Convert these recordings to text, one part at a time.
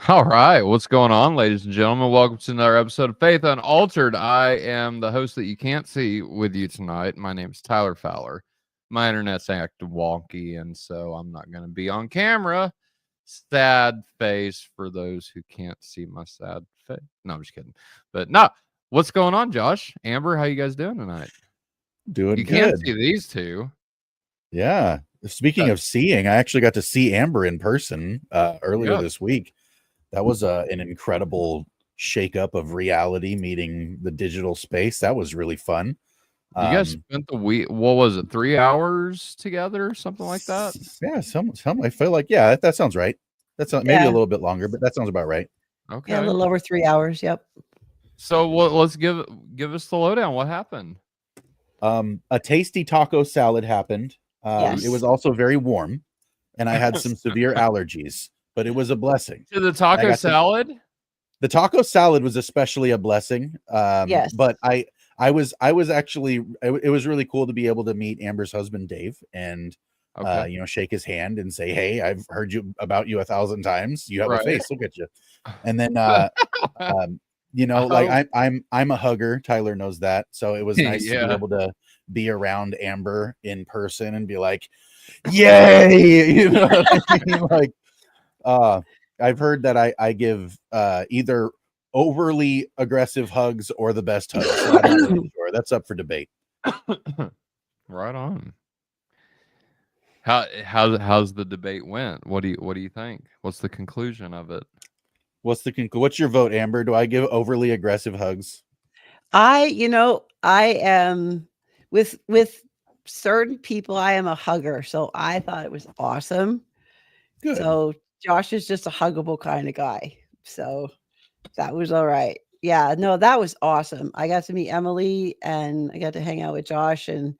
All right, what's going on, ladies and gentlemen? Welcome to another episode of Faith Unaltered. I am the host that you can't see with you tonight. My name is Tyler Fowler. My internet's acting wonky, and so I'm not going to be on camera. Sad face for those who can't see my sad face. No, I'm just kidding. But no, what's going on, Josh? Amber, how you guys doing tonight? Doing You can't good. see these two. Yeah. Speaking of seeing, I actually got to see Amber in person earlier Yeah. this week. That was an incredible shakeup of reality, meeting the digital space. That was really fun. You guys spent the week, what was it, 3 hours together, something like that? Yeah, some I feel like, yeah, that sounds right. That's maybe a Yeah. little bit longer, but that sounds about right. Okay. Yeah, a little over 3 hours. Yep. So let's give us the lowdown. What happened? A tasty taco salad happened. Yes. It was also very warm, and I had some severe allergies, but it was a blessing. To the taco salad? The taco salad was especially a blessing. Yes. But I was actually, it was really cool to be able to meet Amber's husband, Dave, and shake his hand and say, "Hey, I've heard about you 1,000 times. You have a face. Look at you." And then, like I'm a hugger. Tyler knows that. So it was nice to be able to be around Amber in person and be like, "Yay!" You know what I mean? Like, I've heard that I give either overly aggressive hugs or the best hugs. So I'm not really sure. That's up for debate. Right on. How's the debate went? What do you think? What's the conclusion of it? What's your vote, Amber? Do I give overly aggressive hugs? I am with certain people, I am a hugger. So I thought it was awesome. Good. So Josh is just a huggable kind of guy. So that was all right. Yeah, no, that was awesome. I got to meet Emily and I got to hang out with Josh, and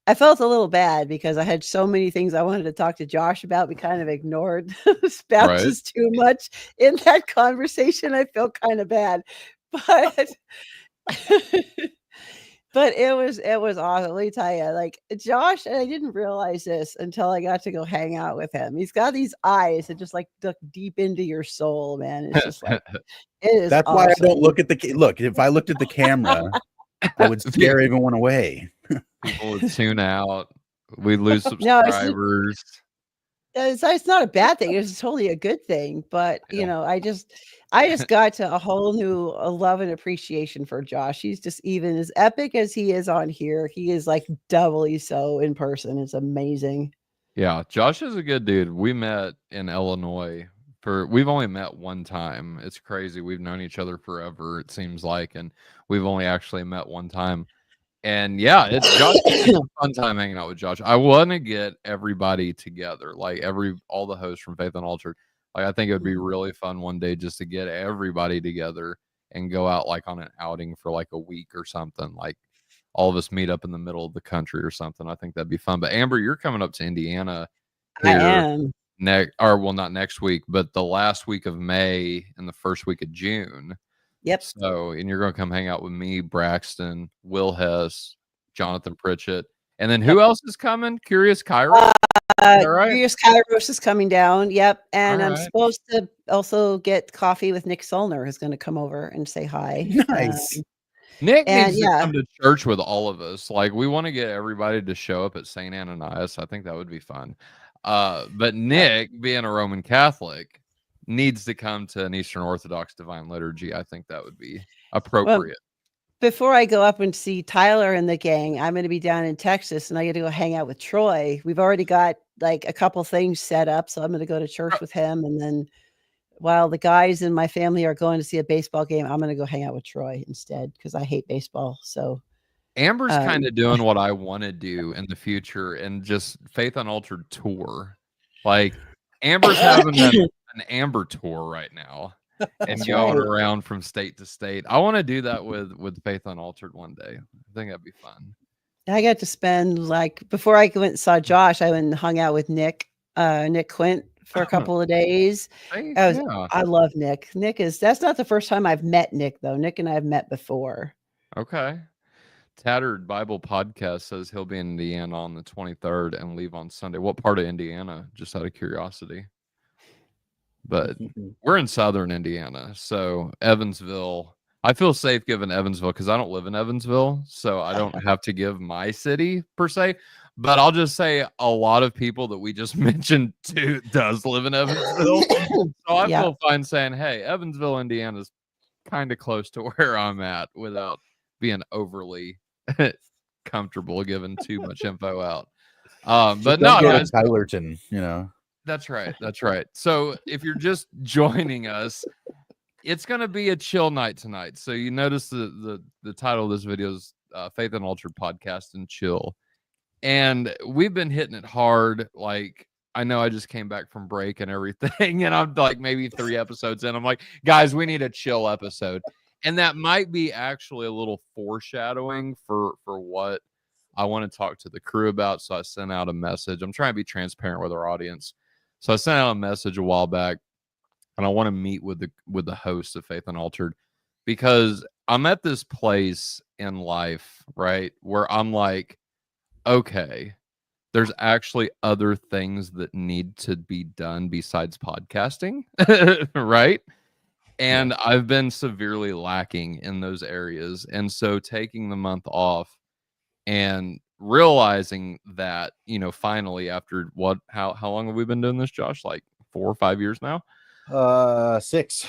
I felt a little bad because I had so many things I wanted to talk to Josh about. We kind of ignored spouses too much in that conversation. I felt kind of bad, but but it was awesome. Let me tell you, like Josh, and I didn't realize this until I got to go hang out with him. He's got these eyes that just like look deep into your soul, man. It's just like it is. That's awesome. why I don't look at the look. If I looked at the camera, I would scare everyone away. People would tune out. We lose subscribers. It's not a bad thing. It's totally a good thing. But I just got to a whole new love and appreciation for Josh. He's just, even as epic as he is on here, he is like doubly so in person. It's amazing. Yeah, Josh is a good dude. We met in Illinois. We've only met one time. It's crazy. We've known each other forever, it seems like, and we've only actually met one time. And yeah, it's a fun time hanging out with Josh. I want to get everybody together, like all the hosts from Faith Unaltered. Like, I think it would be really fun one day just to get everybody together and go out like on an outing for like a week or something. Like all of us meet up in the middle of the country or something. I think that'd be fun. But Amber, you're coming up to Indiana here. I am. Not next week, but the last week of May and the first week of June. Yep. So, and you're going to come hang out with me, Braxton, Will Hess, Jonathan Pritchett, and then who else is coming? Curious Kairos. Curious Kairos is coming down. Yep. And I'm supposed to also get coffee with Nick Solner, who's going to come over and say hi. Nice. Nick needs to come to church with all of us. Like, we want to get everybody to show up at St. Ananias. I think that would be fun. But Nick, being a Roman Catholic, needs to come to an Eastern Orthodox Divine Liturgy. I think that would be appropriate. Well, before I go up and see Tyler and the gang, I'm going to be down in Texas, and I get to go hang out with Troy. We've already got like a couple things set up, so I'm going to go to church with him, and then while the guys in my family are going to see a baseball game, I'm going to go hang out with Troy instead because I hate baseball. So Amber's kind of doing what I want to do in the future, and just Faith Unaltered tour. Like, Amber's having an Amber tour right now and going around from state to state. I want to do that with Faith Unaltered one day. I think that'd be fun. I got to spend, like, before I went and saw Josh, I went and hung out with Nick Quint for a couple of days. I love Nick. That's not the first time I've met Nick, though. Nick and I have met before. Okay. Tattered Bible Podcast says he'll be in Indiana on the 23rd and leave on Sunday. What part of Indiana? Just out of curiosity. but we're in southern Indiana, so Evansville. I feel safe giving Evansville because I don't live in Evansville, so I don't have to give my city per se. But I'll just say a lot of people that we just mentioned too does live in Evansville, so I feel fine saying, "Hey, Evansville, Indiana's kind of close to where I'm at," without being overly comfortable giving too much info out. But no, guys, Tylerton, you know. That's right. That's right. So if you're just joining us, it's going to be a chill night tonight. So you notice the title of this video is Faith Unaltered Podcast and Chill. And we've been hitting it hard. Like, I know I just came back from break and everything, and I'm like maybe 3 episodes in. I'm like, guys, we need a chill episode. And that might be actually a little foreshadowing for what I want to talk to the crew about. So I sent out a message. I'm trying to be transparent with our audience. So I sent out a message a while back, and I want to meet with the host of Faith Unaltered, because I'm at this place in life, right, where I'm like, okay, there's actually other things that need to be done besides podcasting, right? And I've been severely lacking in those areas. And so taking the month off and realizing that, you know, finally after how long have we been doing this, Josh? Like 4 or 5 years now? 6.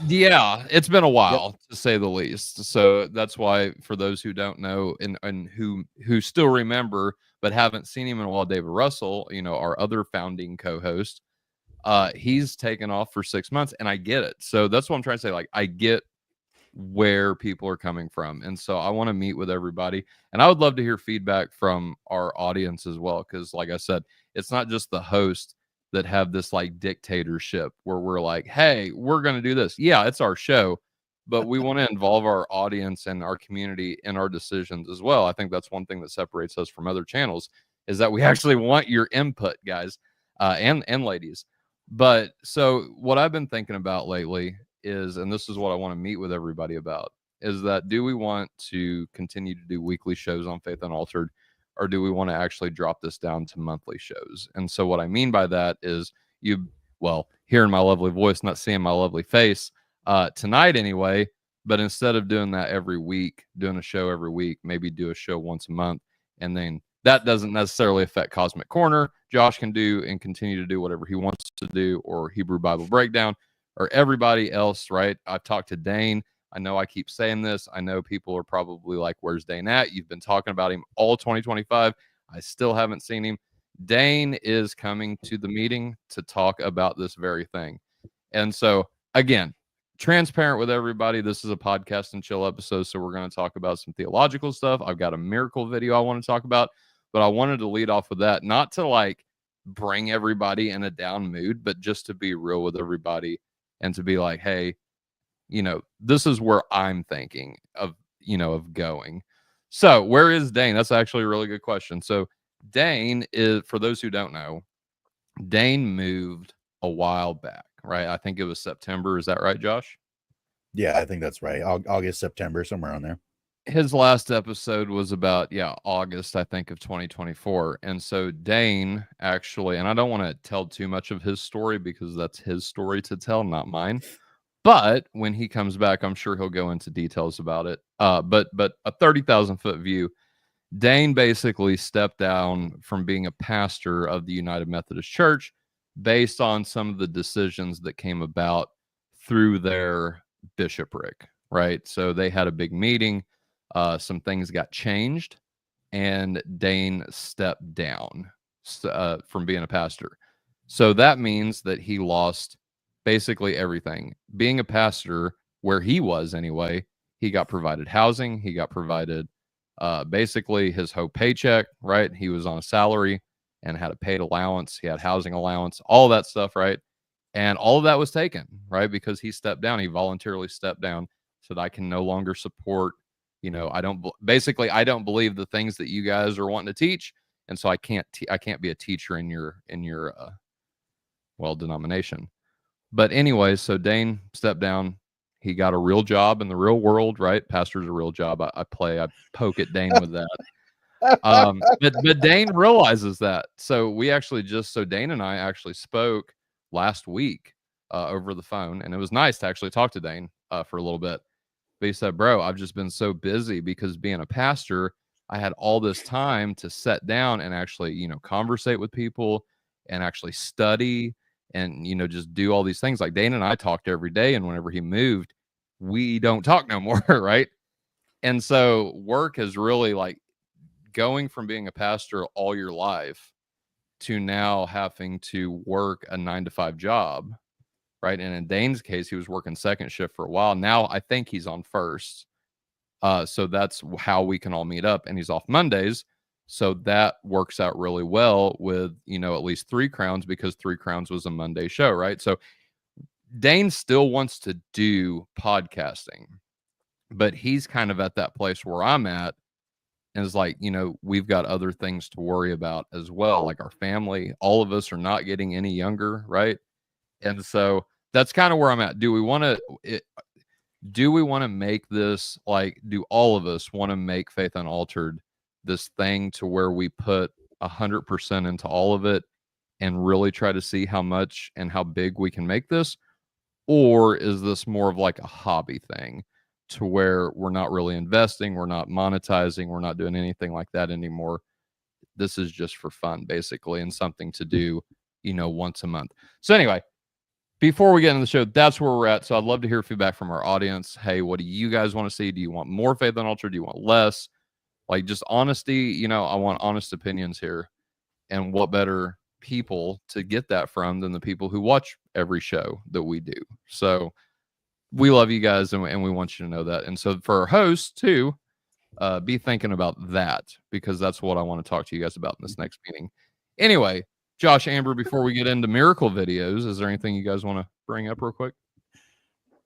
Yeah, it's been a while, to say the least. So that's why, for those who don't know and who still remember but haven't seen him in a while, David Russell, you know, our other founding co-host, he's taken off for 6 months, and I get it. So that's what I'm trying to say. Like, I get where people are coming from, and so I want to meet with everybody, and I would love to hear feedback from our audience as well, because like I said, it's not just the host that have this like dictatorship where we're like, hey, we're going to do this. Yeah, it's our show, but we want to involve our audience and our community in our decisions as well. I think that's one thing that separates us from other channels, is that we actually want your input, guys, and ladies. But so what I've been thinking about lately is, and this is what I want to meet with everybody about, is that do we want to continue to do weekly shows on Faith Unaltered, or do we want to actually drop this down to monthly shows? And so what I mean by that is, hearing my lovely voice, not seeing my lovely face tonight anyway, but instead of doing that every week, doing a show every week, maybe do a show once a month. And then that doesn't necessarily affect Cosmic Corner. Josh can do and continue to do whatever he wants to do, or Hebrew Bible Breakdown, or everybody else, right? I've talked to Dane. I know I keep saying this. I know people are probably like, where's Dane at? You've been talking about him all 2025. I still haven't seen him. Dane is coming to the meeting to talk about this very thing. And so, again, transparent with everybody, this is a podcast and chill episode, so we're going to talk about some theological stuff. I've got a miracle video I want to talk about, but I wanted to lead off with that, not to like bring everybody in a down mood, but just to be real with everybody and to be like, hey, you know, this is where I'm thinking of, you know, of going. So where is Dane? That's actually a really good question. So Dane is, for those who don't know, Dane moved a while back, right? I think it was September. Is that right, Josh? Yeah, I think that's right. August, September, somewhere on there. His last episode was about, August, I think, of 2024. And so Dane actually, and I don't want to tell too much of his story because that's his story to tell, not mine. But when he comes back, I'm sure he'll go into details about it. But a 30,000 foot view, Dane basically stepped down from being a pastor of the United Methodist Church based on some of the decisions that came about through their bishopric, right? So they had a big meeting. Some things got changed, and Dane stepped down from being a pastor. So that means that he lost basically everything. Being a pastor, where he was anyway, he got provided housing. He got provided basically his whole paycheck, right? He was on a salary and had a paid allowance. He had housing allowance, all that stuff, right? And all of that was taken, right? Because he stepped down. He voluntarily stepped down, so that I can no longer support, you know, I don't believe the things that you guys are wanting to teach. And so I can't be a teacher in your denomination. But anyway, so Dane stepped down. He got a real job in the real world, right? Pastor's a real job. I poke at Dane with that. But Dane realizes that. So Dane and I actually spoke last week over the phone, and it was nice to actually talk to Dane for a little bit. But he said, bro, I've just been so busy because being a pastor, I had all this time to sit down and actually, conversate with people and actually study and, just do all these things. Like Dane and I talked every day. And whenever he moved, we don't talk no more. Right. And so work is really like going from being a pastor all your life to now having to work a 9-to-5 job. Right. And in Dane's case, he was working second shift for a while. Now I think he's on first. So that's how we can all meet up, and he's off Mondays. So that works out really well with, at least 3 Crowns, because 3 Crowns was a Monday show. Right. So Dane still wants to do podcasting, but he's kind of at that place where I'm at. And it's like, we've got other things to worry about as well. Like our family, all of us are not getting any younger. Right. And so that's kind of where I'm at. Do we want to make this, like, do all of us want to make Faith Unaltered this thing to where we put 100% into all of it and really try to see how much and how big we can make this? Or is this more of like a hobby thing to where we're not really investing, we're not monetizing, we're not doing anything like that anymore? This is just for fun, basically, and something to do, once a month. So anyway, before we get into the show, that's where we're at. So I'd love to hear feedback from our audience. Hey, what do you guys want to see? Do you want more Faith Unaltered? Do you want less? Like, just honesty. I want honest opinions here. And what better people to get that from than the people who watch every show that we do? So we love you guys, and we want you to know that. And so for our hosts too, be thinking about that, because that's what I want to talk to you guys about in this next meeting. Anyway, Josh, Amber, before we get into miracle videos, is there anything you guys want to bring up real quick?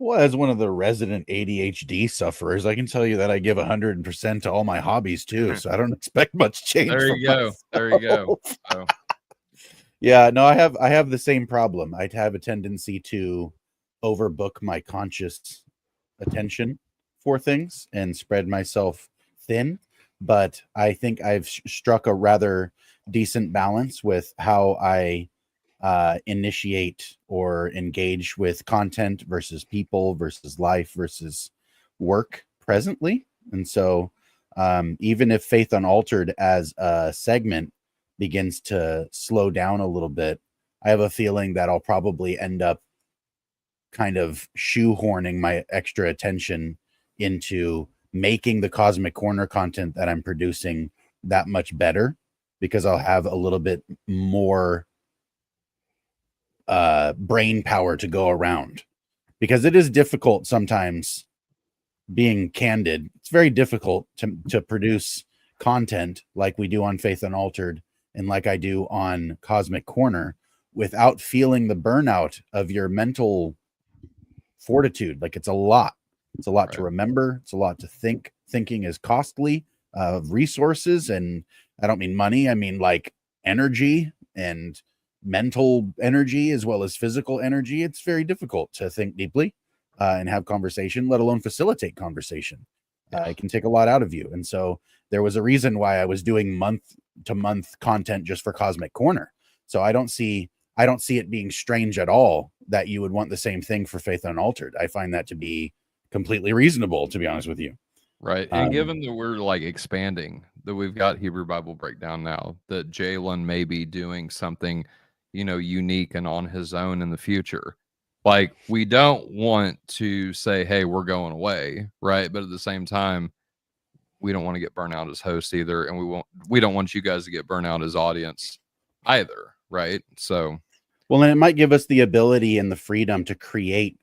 Well, as one of the resident ADHD sufferers, I can tell you that I give 100% to all my hobbies too. So I don't expect much change. There you go. Myself. There you go. Oh. Yeah, no, I have the same problem. I have a tendency to overbook my conscious attention for things and spread myself thin. But I think I've struck a rather decent balance with how I initiate or engage with content versus people versus life versus work presently. And so even if Faith Unaltered as a segment begins to slow down a little bit, I have a feeling that I'll probably end up kind of shoehorning my extra attention into making the Cosmic Corner content that I'm producing that much better, because I'll have a little bit more brain power to go around. Because it is difficult sometimes, being candid, it's very difficult to produce content like we do on Faith Unaltered and like I do on Cosmic Corner without feeling the burnout of your mental fortitude. Like, it's a lot right. To remember. It's a lot to think. Thinking is costly, resources, and I don't mean money. I mean like energy and mental energy as well as physical energy. It's very difficult to think deeply and have conversation, let alone facilitate conversation. It can take a lot out of you. And so there was a reason why I was doing month-to-month content just for Cosmic Corner. So I don't see it being strange at all that you would want the same thing for Faith Unaltered. I find that to be completely reasonable, to be honest with you. Right. And given that we're like expanding, that we've got Hebrew Bible Breakdown now, that Jalen may be doing something, unique and on his own in the future. Like, we don't want to say, hey, we're going away. Right. But at the same time, we don't want to get burnt out as hosts either. And we don't want you guys to get burnt out as audience either. Right. So, well, and it might give us the ability and the freedom to create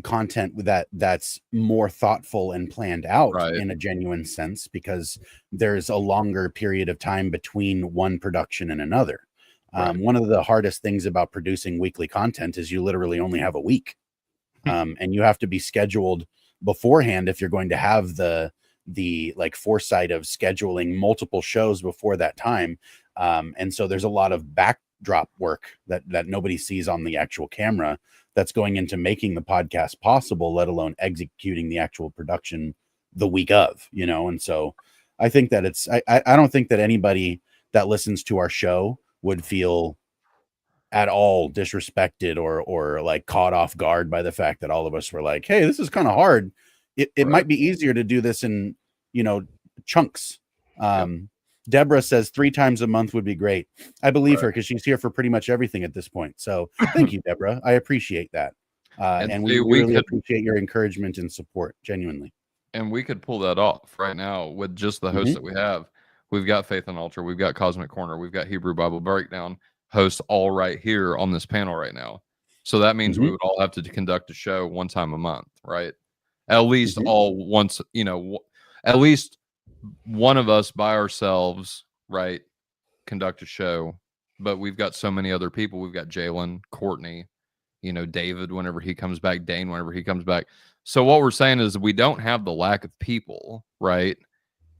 content that's more thoughtful and planned out in a genuine sense, because there's a longer period of time between one production and another. One of the hardest things about producing weekly content is you literally only have a week, and you have to be scheduled beforehand if you're going to have the like foresight of scheduling multiple shows before that time. And so there's a lot of backdrop work that nobody sees on the actual camera that's going into making the podcast possible, let alone executing the actual production the week of, And so I think that I don't think that anybody that listens to our show would feel at all disrespected or like caught off guard by the fact that all of us were like, hey, this is kind of hard. It Right. might be easier to do this in, chunks. Deborah says 3 times a month would be great. I believe her because she's here for pretty much everything at this point. So thank you, Deborah. I appreciate that. And we really appreciate your encouragement and support, genuinely. And we could pull that off right now with just the hosts that we have. We've got Faith Unaltered, we've got Cosmic Corner, we've got Hebrew Bible Breakdown hosts all right here on this panel right now. So that means we would all have to conduct a show 1 time a month, right? At least all once, at least one of us by ourselves, right, conduct a show. But we've got so many other people. We've got Jalen, Courtney, David whenever he comes back, Dane whenever he comes back. So what we're saying is we don't have the lack of people, right?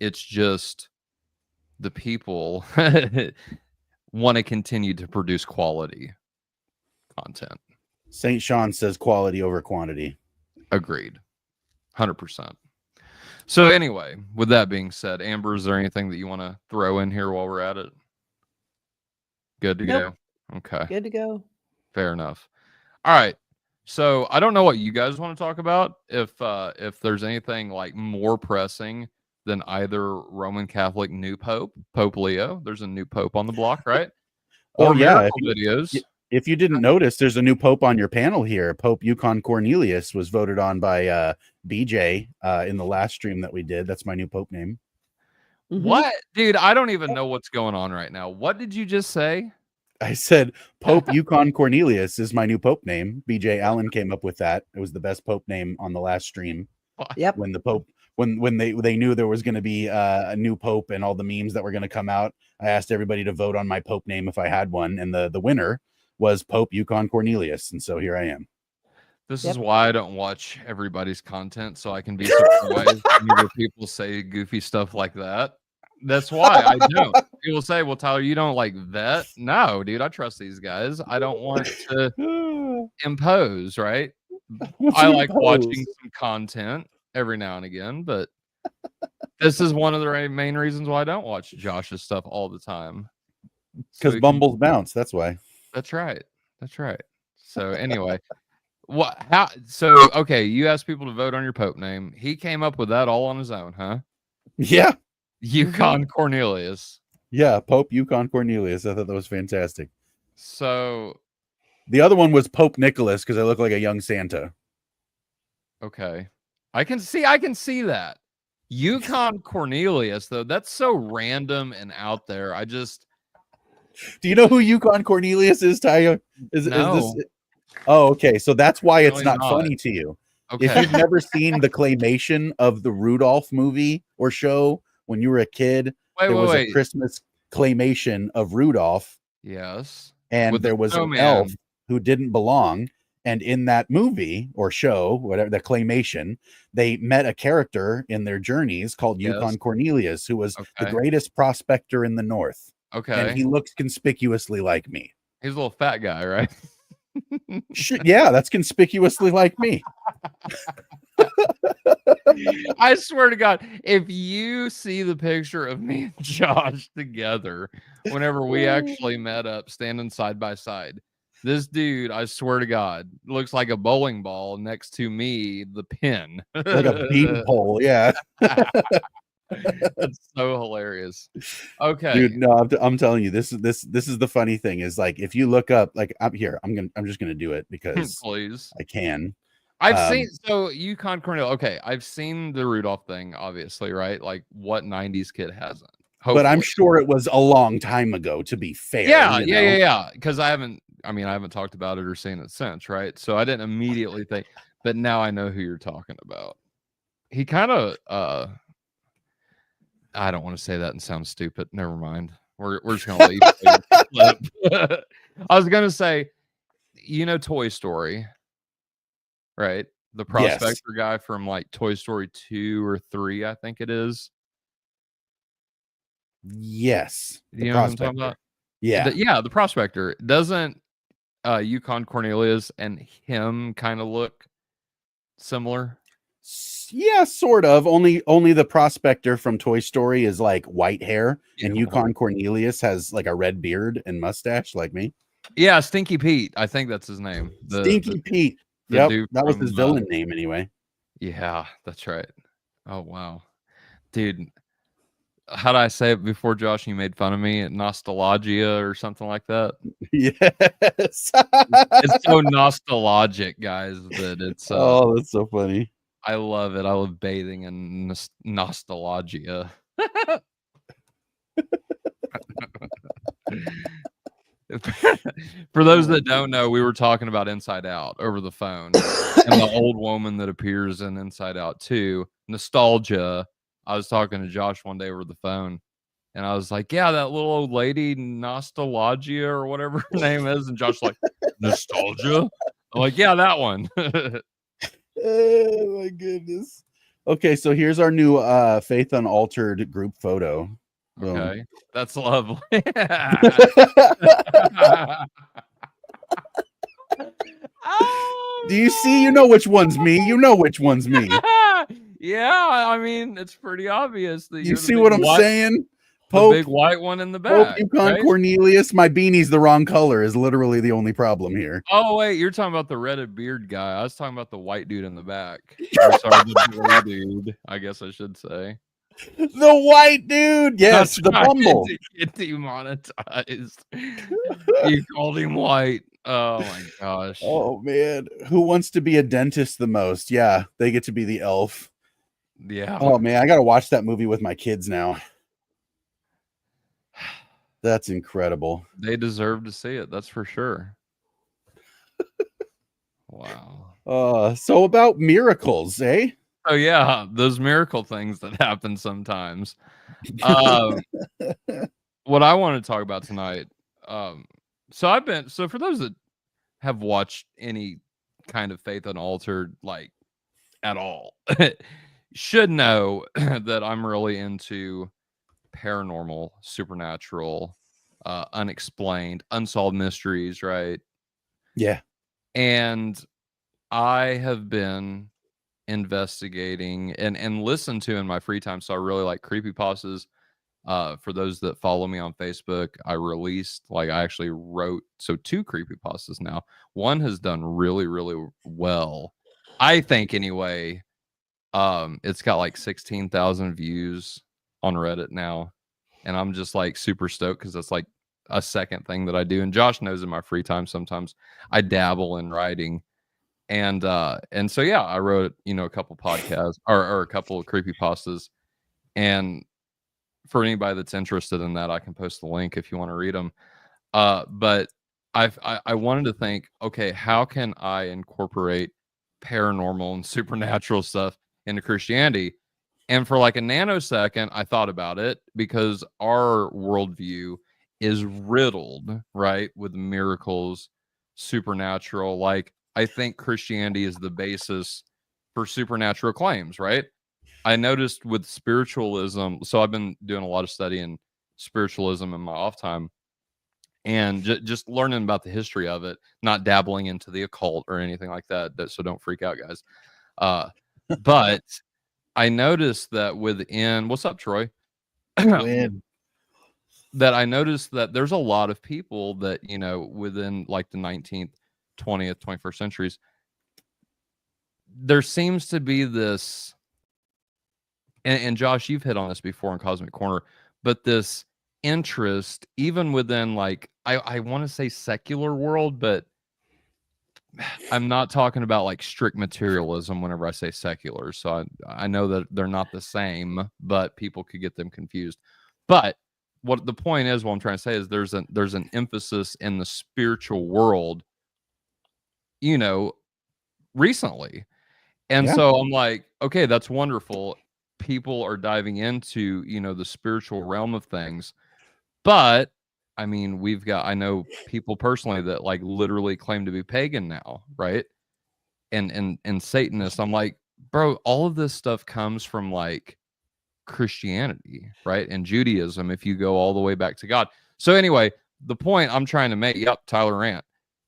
It's just the people want to continue to produce quality content. St. Sean says quality over quantity. Agreed. 100%. So anyway, with that being said, Amber, is there anything that you want to throw in here while we're at it? Good to go. Okay. Good to go. Fair enough. All right. So I don't know what you guys want to talk about. If there's anything like more pressing than either Roman Catholic new Pope Leo. There's a new Pope on the block, right? Or videos. If you didn't notice, there's a new Pope on your panel here. Pope Yukon Cornelius was voted on by BJ in the last stream that we did. That's my new Pope name. What? Dude, I don't even know what's going on right now. What did you just say? I said Pope Yukon Cornelius is my new Pope name. BJ Allen came up with that. It was the best Pope name on the last stream. Yep. When the Pope, when they knew there was going to be a new Pope and all the memes that were going to come out, I asked everybody to vote on my Pope name if I had one, and the winner was Pope Yukon Cornelius, and so here I am. This is why I don't watch everybody's content, so I can be surprised whenever people say goofy stuff like that. That's why I don't. People say, well, Tyler, you don't like vet? No, dude, I trust these guys. I don't want to impose, right? I like watching some content every now and again, but this is one of the main reasons why I don't watch Josh's stuff all the time. Because Bumbles bounce, that's why. That's right. That's right. So anyway, okay, you asked people to vote on your Pope name. He came up with that all on his own, huh? Yeah. Yukon Cornelius. Yeah, Pope Yukon Cornelius. I thought that was fantastic. So the other one was Pope Nicholas because I look like a young Santa. Okay. I can see that. Yukon Cornelius, though, that's so random and out there. Do you know who Yukon Cornelius is, Tyler? Is this? Oh, okay. So that's why it's not funny to you. Okay. If you've never seen the claymation of the Rudolph movie or show when you were a kid, there was a Christmas claymation of Rudolph. Yes. And there was an elf who didn't belong. And in that movie or show, whatever, the claymation, they met a character in their journeys called Yukon Cornelius, who was the greatest prospector in the North. Okay. And he looks conspicuously like me. He's a little fat guy, right? Yeah, that's conspicuously like me. I swear to God, if you see the picture of me and Josh together, whenever we actually met up standing side by side, this dude, I swear to God, looks like a bowling ball next to me, the pin. Like a bean pole, yeah. That's so hilarious. Okay, dude. No, I'm telling you, this is the funny thing is like if you look up, like I'm just gonna do it because please, I can. I've seen Yukon Cornell. Okay, I've seen the Rudolph thing, obviously, right? Like what '90s kid hasn't? Hopefully. But I'm sure it was a long time ago. To be fair, yeah. Because I haven't talked about it or seen it since, right? So I didn't immediately think, but now I know who you're talking about. He kind of I don't want to say that and sound stupid. Never mind. We're just gonna leave. I was gonna say, Toy Story, right? The prospector guy from like Toy Story 2 or 3, I think it is. Yes. You know what I'm talking about? Yeah. The prospector. Doesn't Yukon Cornelius and him kind of look similar? Yeah, sort of. Only the prospector from Toy Story is like white hair, and Yukon Cornelius has like a red beard and mustache, like me. Yeah, Stinky Pete. I think that's his name. Stinky Pete. the Yep, dude that was from, his villain name anyway. Yeah, that's right. Oh wow, dude. How did I say it before, Josh? You made fun of me. Nostalgia or something like that. Yes. It's so nostalgic, guys, that it's Oh, that's so funny. I love it. I love bathing in nostalgia. For those that don't know, we were talking about Inside Out over the phone, and the old woman that appears in Inside Out 2, nostalgia. I was talking to Josh one day over the phone, and I was like, "Yeah, that little old lady, nostalgia or whatever her name is," and Josh's like, "Nostalgia." I'm like, "Yeah, that one." Oh my goodness. Okay, so here's our new Faith Unaltered group photo. Boom. Okay, that's lovely. Do you see? You know which one's me. You know which one's me. Yeah, I mean, it's pretty obvious that You you're see what I'm saying? the Pope, big white one in the Pope back, Yukon right? Cornelius. My beanie's the wrong color is literally the only problem here. Oh wait, you're talking about the red beard guy. I was talking about the white dude in the back. Or sorry, the blue dude. I guess I should say. The white dude. Yes, the Bumble. To get demonetized. You called him white. Oh my gosh. Oh man, who wants to be a dentist the most? Yeah, they get to be the elf. Yeah. Oh man, I gotta watch that movie with my kids now. That's incredible. They deserve to see it, that's for sure. Wow. So about miracles, eh? Oh yeah, those miracle things that happen sometimes. What I want to talk about tonight. So for those that have watched any kind of Faith Unaltered, like at all, should know that I'm really into paranormal, supernatural, unexplained, unsolved mysteries, right? Yeah. And I have been investigating and listen to in my free time. So I really like creepypastas. For those that follow me on Facebook, I actually wrote 2 creepypastas now. One has done really, really well, I think anyway. It's got like 16,000 views on Reddit now, and I'm just like super stoked because that's like a second thing that I do. And Josh knows in my free time sometimes I dabble in writing. And so yeah, I wrote, a couple podcasts or a couple of creepypastas. And for anybody that's interested in that, I can post the link if you want to read them. But I wanted to think, okay, how can I incorporate paranormal and supernatural stuff into Christianity? And for like a nanosecond, I thought about it because our worldview is riddled, right, with miracles, supernatural. Like, I think Christianity is the basis for supernatural claims, right? I noticed with spiritualism, so I've been doing a lot of study in spiritualism in my off time and just learning about the history of it, not dabbling into the occult or anything like that. So don't freak out, guys. But I noticed that what's up, Troy? That I noticed that there's a lot of people that, within like the 19th, 20th, 21st centuries, there seems to be this, and Josh, you've hit on this before in Cosmic Corner, but this interest, even within like, I want to say secular world, but I'm not talking about like strict materialism whenever I say secular. So I know that they're not the same, but people could get them confused. But what the point is, what I'm trying to say is there's an emphasis in the spiritual world, recently. And so I'm like, okay, that's wonderful. People are diving into, the spiritual realm of things. But I mean, I know people personally that like literally claim to be pagan now, right? And Satanists. I'm like, bro, all of this stuff comes from like Christianity, right? And Judaism, if you go all the way back to God. So anyway, the point I'm trying to make, Tyler Rant,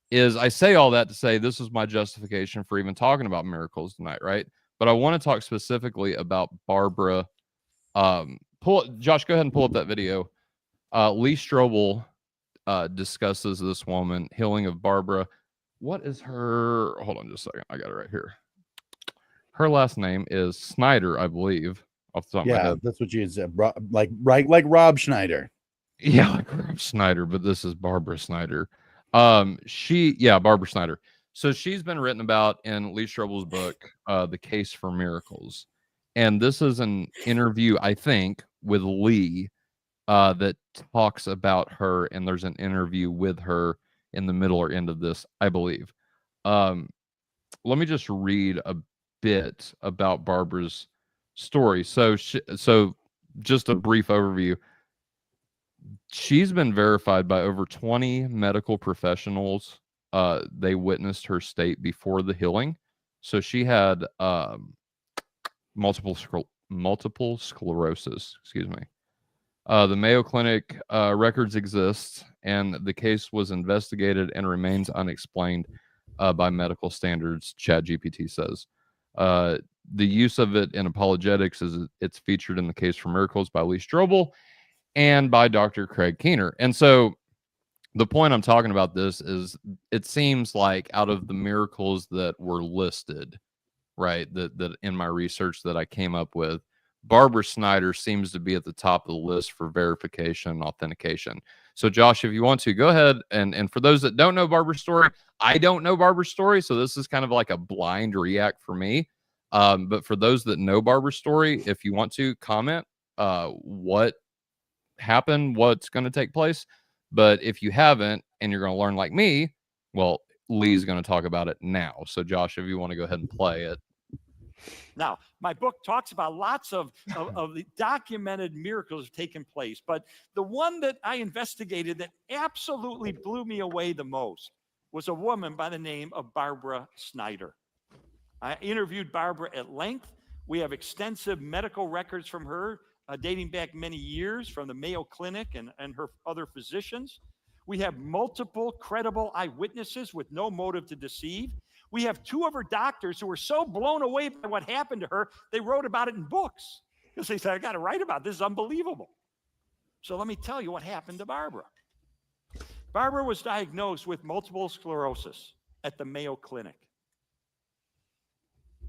is I say all that to say this is my justification for even talking about miracles tonight, right? But I want to talk specifically about Barbara. Josh, go ahead and pull up that video. Lee Strobel discusses this woman, healing of Barbara. What is her? Hold on just a second. I got it right here. Her last name is Snyder, I believe, off the top of my head. That's what you said. Like Rob Schneider. Yeah, like Rob Schneider, but this is Barbara Snyder. Barbara Snyder. So she's been written about in Lee Strobel's book, The Case for Miracles. And this is an interview, I think, with Lee that talks about her. And there's an interview with her in the middle or end of this, I believe. Let me just read a bit about Barbara's story. So just a brief overview. She's been verified by over 20 medical professionals. They witnessed her state before the healing. So she had multiple sclerosis. Excuse me. The Mayo Clinic records exist, and the case was investigated and remains unexplained by medical standards, ChatGPT says. The use of it in apologetics it's featured in The Case for Miracles by Lee Strobel and by Dr. Craig Keener. And so the point I'm talking about this is it seems like out of the miracles that were listed, right, that in my research that I came up with, Barbara Snyder seems to be at the top of the list for verification and authentication. So Josh, if you want to, go ahead. And for those that don't know Barbara's story, I don't know Barbara's story. So this is kind of like a blind react for me. But for those that know Barbara's story, if you want to comment what happened, what's going to take place. But if you haven't and you're going to learn like me, well, Lee's going to talk about it now. So Josh, if you want to go ahead and play it. Now, my book talks about lots of the documented miracles have taken place, but the one that I investigated that absolutely blew me away the most was a woman by the name of Barbara Snyder. I interviewed Barbara at length. We have extensive medical records from her dating back many years from the Mayo Clinic and her other physicians. We have multiple credible eyewitnesses with no motive to deceive. We have two of her doctors who were so blown away by what happened to her, they wrote about it in books. Because they said, I got to write about this. It's unbelievable. So let me tell you what happened to Barbara. Barbara was diagnosed with multiple sclerosis at the Mayo Clinic.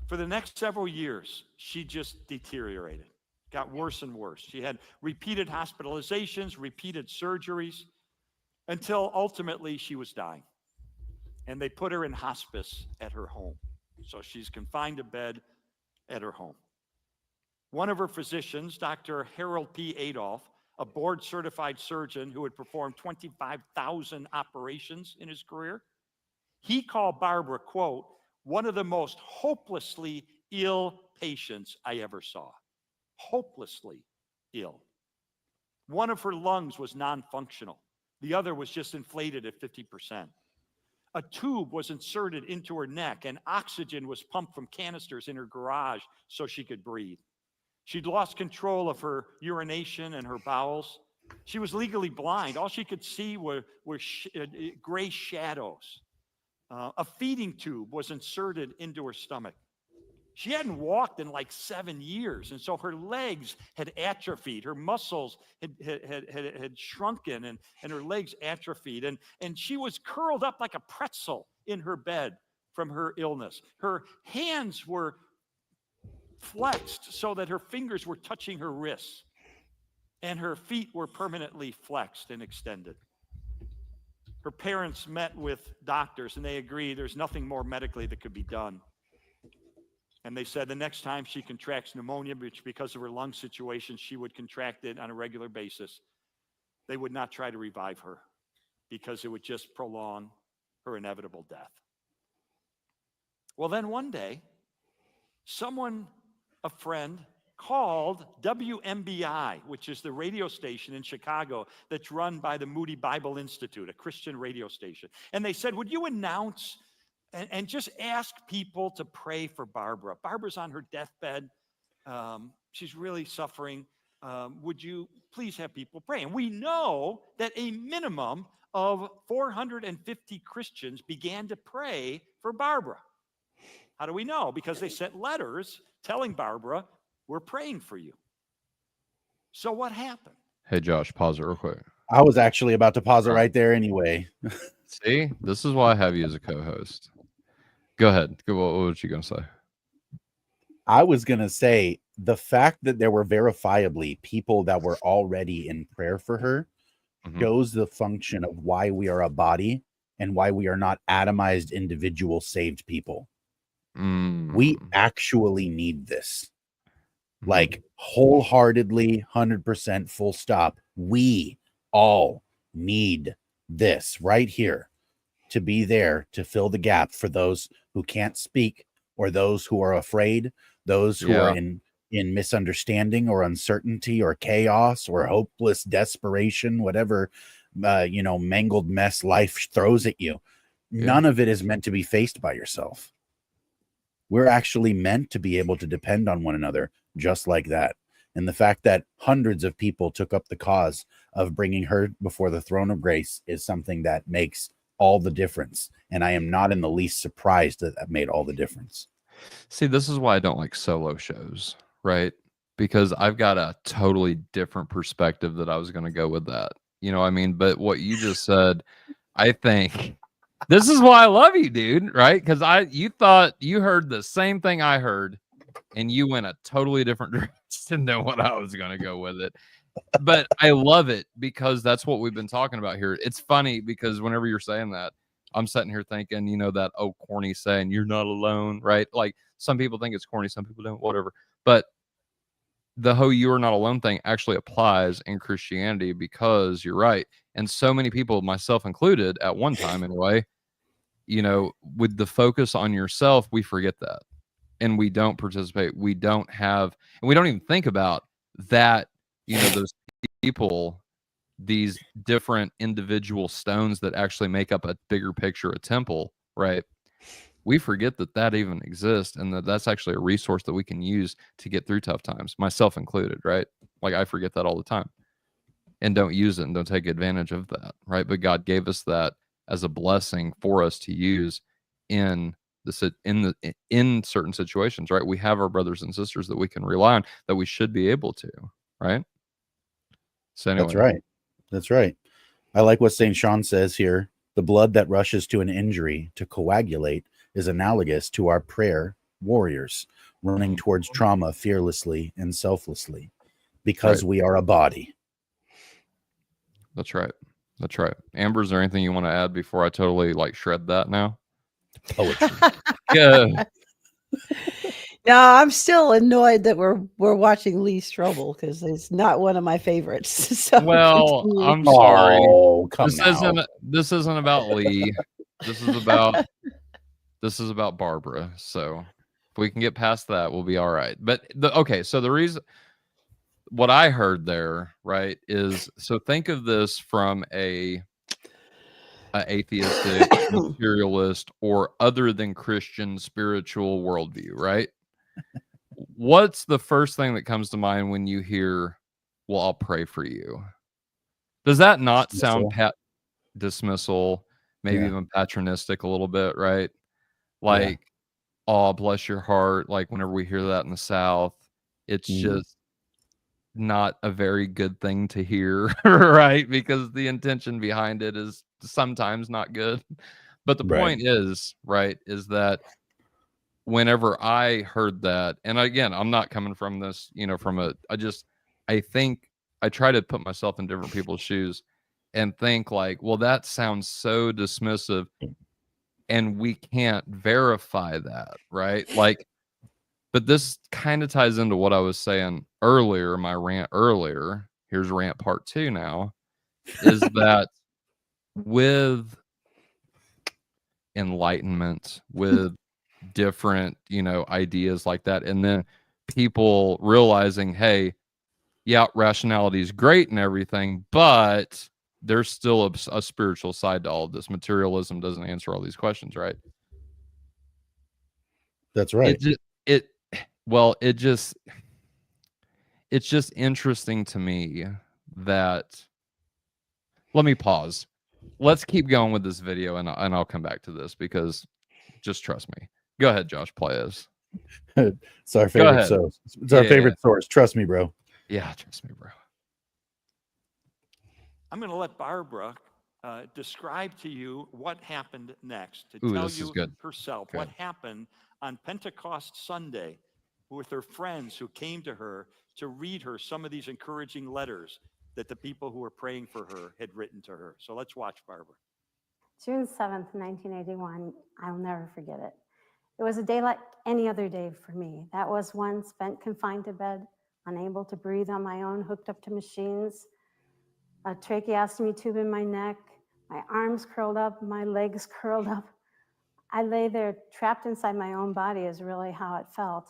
For the next several years, she just deteriorated, got worse and worse. She had repeated hospitalizations, repeated surgeries, until ultimately she was dying. And they put her in hospice at her home. So she's confined to bed at her home. One of her physicians, Dr. Harold P. Adolph, a board-certified surgeon who had performed 25,000 operations in his career, he called Barbara, quote, one of the most hopelessly ill patients I ever saw. Hopelessly ill. One of her lungs was non-functional. The other was just inflated at 50%. A tube was inserted into her neck and oxygen was pumped from canisters in her garage so she could breathe. She'd lost control of her urination and her bowels. She was legally blind. All she could see were gray shadows. A feeding tube was inserted into her stomach. She hadn't walked in like 7 years, and so her legs had atrophied. Her muscles had shrunken, and her legs atrophied. And she was curled up like a pretzel in her bed from her illness. Her hands were flexed so that her fingers were touching her wrists, and her feet were permanently flexed and extended. Her parents met with doctors, and they agreed there's nothing more medically that could be done. And they said the next time she contracts pneumonia, which because of her lung situation, she would contract it on a regular basis, they would not try to revive her because it would just prolong her inevitable death. Well, then one day, a friend, called WMBI, which is the radio station in Chicago that's run by the Moody Bible Institute, a Christian radio station. And they said, would you announce and just ask people to pray for Barbara? Barbara's on her deathbed. She's really suffering. Would you please have people pray? And we know that a minimum of 450 Christians began to pray for Barbara. How do we know? Because they sent letters telling Barbara, we're praying for you. So what happened? Hey, Josh, pause it real quick. I was actually about to pause it right there anyway. See, this is why I have you as a co-host. Go ahead. What was you gonna say? I was gonna say the fact that there were verifiably people that were already in prayer for her shows the function of why we are a body and why we are not atomized individual saved people. We actually need this. Like wholeheartedly, 100% full stop. We all need this right here to be there to fill the gap for those who can't speak or those who are afraid, those who are in misunderstanding or uncertainty or chaos or hopeless desperation, whatever, mangled mess life throws at you. None of it is meant to be faced by yourself. We're actually meant to be able to depend on one another just like that. And the fact that hundreds of people took up the cause of bringing her before the throne of grace is something that makes all the difference. And I am not in the least surprised that made all the difference. See, this is why I don't like solo shows, right? Because I've got a totally different perspective that I was going to go with that. You know what I mean? But what you just said, I think this is why I love you, dude, right? Because you thought you heard the same thing I heard, and you went a totally different direction than what I was going to go with it. But I love it because that's what we've been talking about here. It's funny because whenever you're saying that, I'm sitting here thinking, that corny saying, you're not alone, right? Like some people think it's corny, some people don't, whatever. But the whole you are not alone thing actually applies in Christianity because you're right. And so many people, myself included, at one time anyway, with the focus on yourself, we forget that. And we don't participate. We don't have, and we don't even think about that, those people, these different individual stones that actually make up a bigger picture, a temple, right? We forget that even exists and that's actually a resource that we can use to get through tough times, myself included, right? Like I forget that all the time and don't use it and don't take advantage of that, right? But God gave us that as a blessing for us to use in certain situations, right? We have our brothers and sisters that we can rely on, that we should be able to, right? So anyway. That's right. I like what St. Sean says here. The blood that rushes to an injury to coagulate is analogous to our prayer warriors running towards trauma fearlessly and selflessly because we are a body. That's right. Amber, is there anything you want to add before I totally shred that now? Poetry. Yeah. No, I'm still annoyed that we're watching Lee Strobel because it's not one of my favorites. So well, I'm sorry. Oh, This isn't about Lee. This is about Barbara. So if we can get past that, we'll be all right. But so the reason what I heard there, right, is so think of this from a atheistic, materialist, or other than Christian spiritual worldview, right? What's the first thing that comes to mind when you hear, well, I'll pray for you? Does that not sound dismissal, maybe even patronistic a little bit, right? Like, oh, bless your heart. Like whenever we hear that in the South, it's just not a very good thing to hear, right? Because the intention behind it is sometimes not good. But the point is, right, is that whenever I heard that, and again, I'm not coming from this, I think I try to put myself in different people's shoes and think well, that sounds so dismissive and we can't verify that, right? But this kind of ties into what I was saying earlier, my rant earlier. Here's rant part 2 now, is that with enlightenment, with different, ideas like that, and then people realizing, hey, yeah, rationality is great and everything, but there's still a spiritual side to all of this. Materialism doesn't answer all these questions, right? That's right. It's just interesting to me that, let me pause. Let's keep going with this video and I'll come back to this because just trust me. Go ahead, Josh, play us. It's our favorite source. It's our favorite source. Trust me, bro. Yeah, trust me, bro. I'm going to let Barbara describe to you what happened next, to Ooh, tell this is you good. herself Good. what happened on Pentecost Sunday with her friends who came to her to read her some of these encouraging letters that the people who were praying for her had written to her. So let's watch Barbara. June 7th, 1981, I'll never forget it. It was a day like any other day for me. That was one spent confined to bed, unable to breathe on my own, hooked up to machines, a tracheostomy tube in my neck, my arms curled up, my legs curled up. I lay there trapped inside my own body is really how it felt.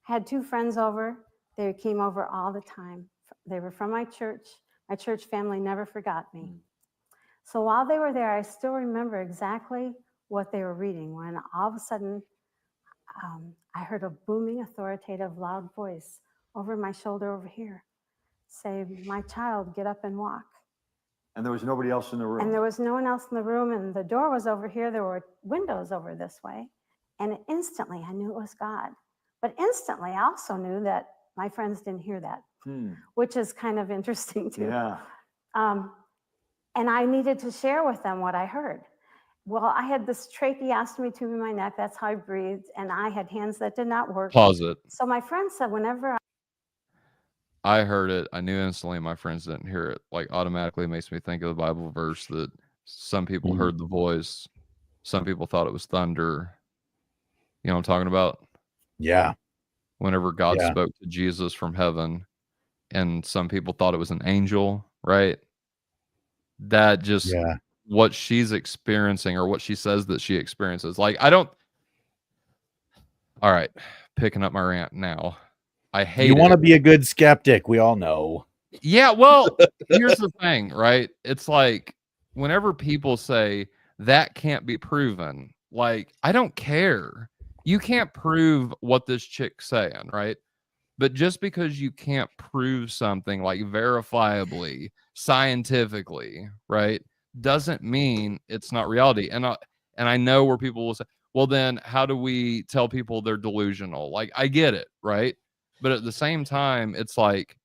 I had 2 friends over. They came over all the time. They were from my church. My church family never forgot me. So while they were there, I still remember exactly what they were reading when all of a sudden I heard a booming, authoritative, loud voice over my shoulder over here say, "My child, get up and walk." And there was nobody else in the room. And there was no one else in the room, and the door was over here. There were windows over this way. And instantly, I knew it was God. But instantly, I also knew that my friends didn't hear that, which is kind of interesting too. Yeah. And I needed to share with them what I heard. Well, I had this tracheostomy tube in my neck. That's how I breathed. And I had hands that did not work. Pause it. So my friend said, whenever I heard it, I knew instantly my friends didn't hear it. Like, automatically makes me think of the Bible verse that some people heard the voice, some people thought it was thunder. You know what I'm talking about? Yeah. Whenever God spoke to Jesus from heaven, and some people thought it was an angel, right? That just what she's experiencing, or what she says that she experiences. Like, I don't. All right, picking up my rant now. I hate. You want to be a good skeptic, we all know. Yeah, well, here's the thing, right? It's like whenever people say that can't be proven, like, I don't care. You can't prove what this chick's saying, right? But just because you can't prove something like verifiably, scientifically, right, doesn't mean it's not reality. And I know where people will say, well, then how do we tell people they're delusional? Like, I get it, right? But at the same time, it's like,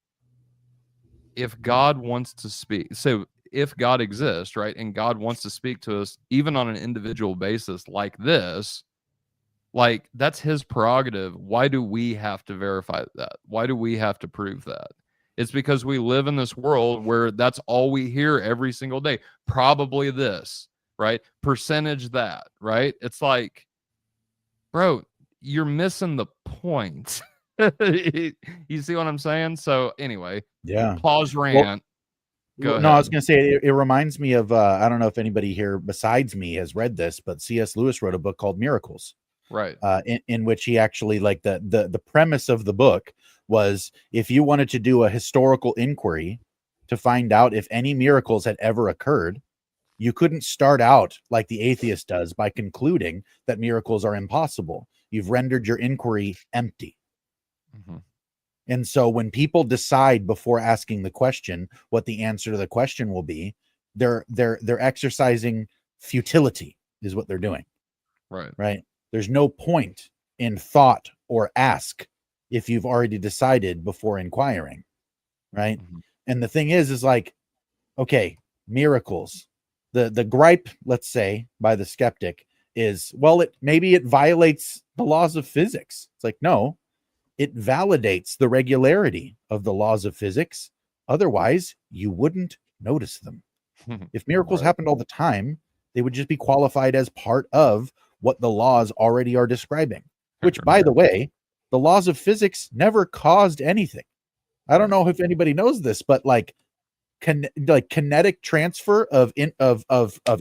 if God wants to speak, so if God exists, right, and God wants to speak to us, even on an individual basis like this, like, that's his prerogative. Why do we have to verify that? Why do we have to prove that? It's because we live in this world where that's all we hear every single day. Probably this, right? Percentage that, right? It's like, bro, you're missing the point. You see what I'm saying? So anyway, pause rant. Go ahead. No, I was going to say, it reminds me of, I don't know if anybody here besides me has read this, but C.S. Lewis wrote a book called Miracles. Right. In which he actually, like, the premise of the book was, if you wanted to do a historical inquiry to find out if any miracles had ever occurred, you couldn't start out like the atheist does by concluding that miracles are impossible. You've rendered your inquiry empty. And so when people decide before asking the question what the answer to the question will be, they're exercising futility is what they're doing. Right. There's no point in thought or ask if you've already decided before inquiring. Right. And the thing is like, okay, miracles, the gripe, let's say, by the skeptic is, well, maybe it violates the laws of physics. It's like, no, it validates the regularity of the laws of physics. Otherwise, you wouldn't notice them. If miracles happened all the time, they would just be qualified as part of what the laws already are describing, which, by the way, the laws of physics never caused anything. I don't know if anybody knows this, but like kinetic transfer of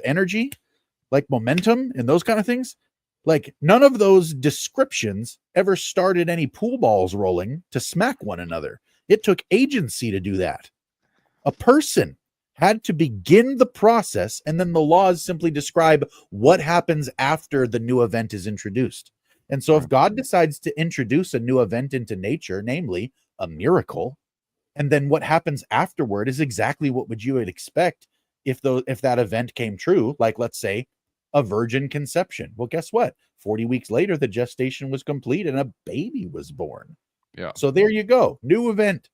energy, like momentum and those kind of things, like none of those descriptions ever started any pool balls rolling to smack one another. It took agency to do that. A person had to begin the process, and then the laws simply describe what happens after the new event is introduced. And so if God decides to introduce a new event into nature, namely a miracle, and then what happens afterward is exactly what you would expect if that event came true, like, let's say, a virgin conception. Well, guess what? 40 weeks later, the gestation was complete and a baby was born. Yeah. So there you go. New event,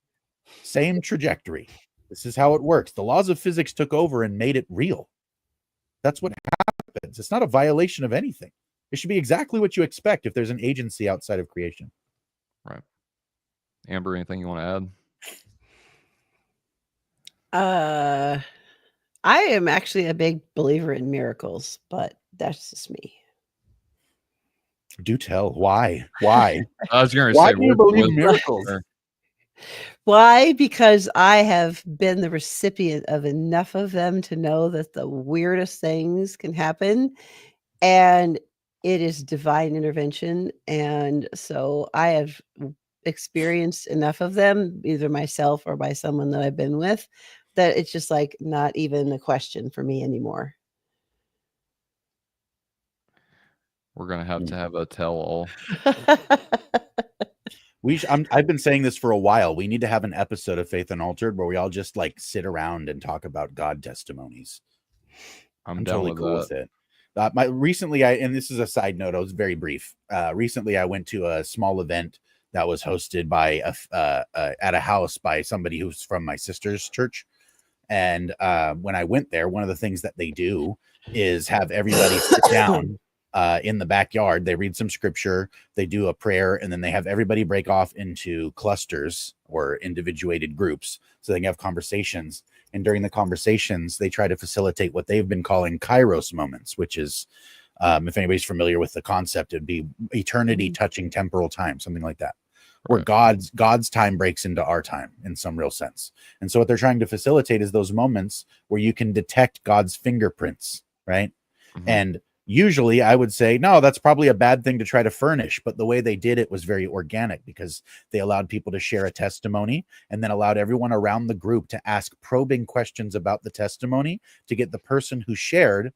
same trajectory. This is how it works. The laws of physics took over and made it real. That's what happens. It's not a violation of anything. It should be exactly what you expect if there's an agency outside of creation. Right. Amber, anything you want to add? I am actually a big believer in miracles, but that's just me. Do tell. Why? Why? I was going to Why say, do you believe in miracles? Why? Because I have been the recipient of enough of them to know that the weirdest things can happen, and it is divine intervention. And so I have experienced enough of them, either myself or by someone that I've been with, that it's just like not even a question for me anymore. We're going to have a tell-all. I've been saying this for a while. We need to have an episode of Faith Unaltered where we all just like sit around and talk about God testimonies. I'm totally cool with it. Recently, and this is a side note, it was very brief. Recently, I went to a small event that was hosted by at a house by somebody who's from my sister's church. And when I went there, one of the things that they do is have everybody sit down in the backyard. They read some scripture, they do a prayer, and then they have everybody break off into clusters or individuated groups so they can have conversations. And during the conversations, they try to facilitate what they've been calling Kairos moments, which is, if anybody's familiar with the concept, it'd be eternity touching temporal time, something like that, where God's time breaks into our time in some real sense. And so what they're trying to facilitate is those moments where you can detect God's fingerprints, right? Mm-hmm. And usually I would say, no, that's probably a bad thing to try to furnish. But the way they did it was very organic because they allowed people to share a testimony and then allowed everyone around the group to ask probing questions about the testimony to get the person who shared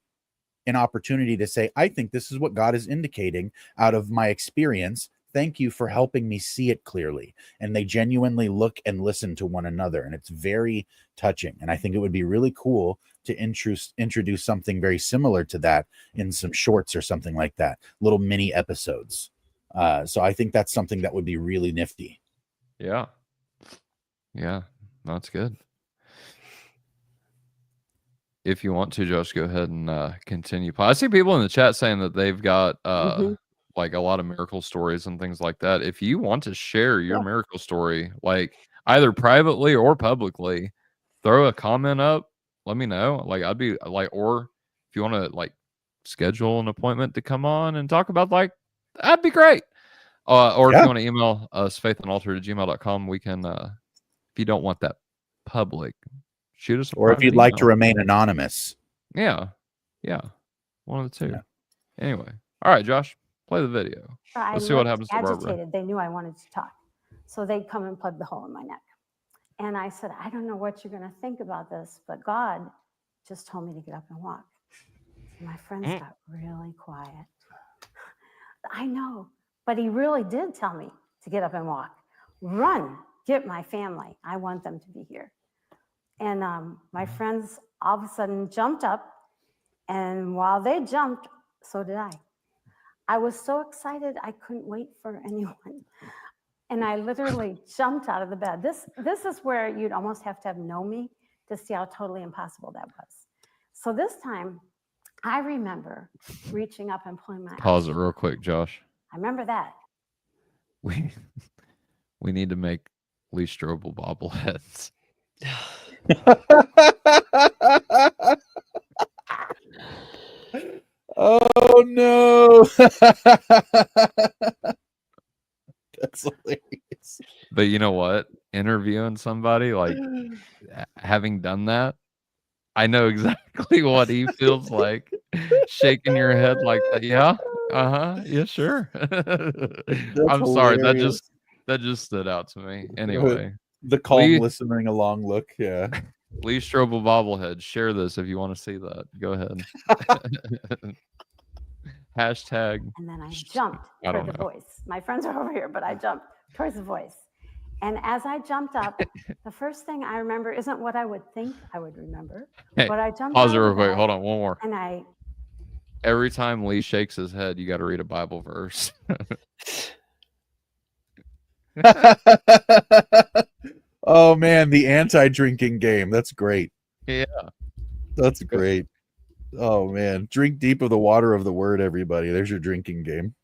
an opportunity to say, I think this is what God is indicating out of my experience. Thank you for helping me see it clearly. And they genuinely look and listen to one another. And it's very touching. And I think it would be really cool to introduce something very similar to that in some shorts or something like that, little mini episodes. So I think that's something that would be really nifty. Yeah. Yeah, that's good. If you want to, Josh, go ahead and continue. I see people in the chat saying that they've got like a lot of miracle stories and things like that. If you want to share your miracle story, like either privately or publicly, throw a comment up. Let me know. Like I'd be like, or if you want to like schedule an appointment to come on and talk about that'd be great. Or if you want to email us, faithunaltered@gmail.com, we can, if you don't want that public, shoot us. Or if you'd like to remain anonymous. Yeah. One of the two. Yeah. Anyway. All right, Josh, play the video. Let's see what happens to Barbara. They knew I wanted to talk. So they'd come and plug the hole in my neck. And I said, I don't know what you're going to think about this, but God just told me to get up and walk. And my friends got really quiet. I know, but he really did tell me to get up and walk. Run, get my family. I want them to be here. And my friends all of a sudden jumped up. And while they jumped, so did I. I was so excited, I couldn't wait for anyone. And I literally jumped out of the bed. This is where you'd almost have to know me to see how totally impossible that was. So this time, I remember reaching up and pulling my Pause it real quick, Josh. I remember that. We need to make Lee Strobel bobbleheads. Oh no. That's hilarious. But you know what? Interviewing somebody, like having done that, I know exactly what he feels like. Shaking your head like that. Yeah. Yeah, sure. I'm sorry. That just stood out to me. Anyway. The calm listening along look. Yeah. Lee Strobel bobblehead. Share this if you want to see that. Go ahead. Hashtag. And then I jumped toward the voice. My friends are over here, but I jumped towards the voice. And as I jumped up, the first thing I remember isn't what I would think I would remember. Hey, but I jumped. Pause it real quick. Hold on, one more. And every time Lee shakes his head, you got to read a Bible verse. Oh man, the anti-drinking game. That's great. Yeah. That's great. Oh man, drink deep of the water of the word, everybody. There's your drinking game.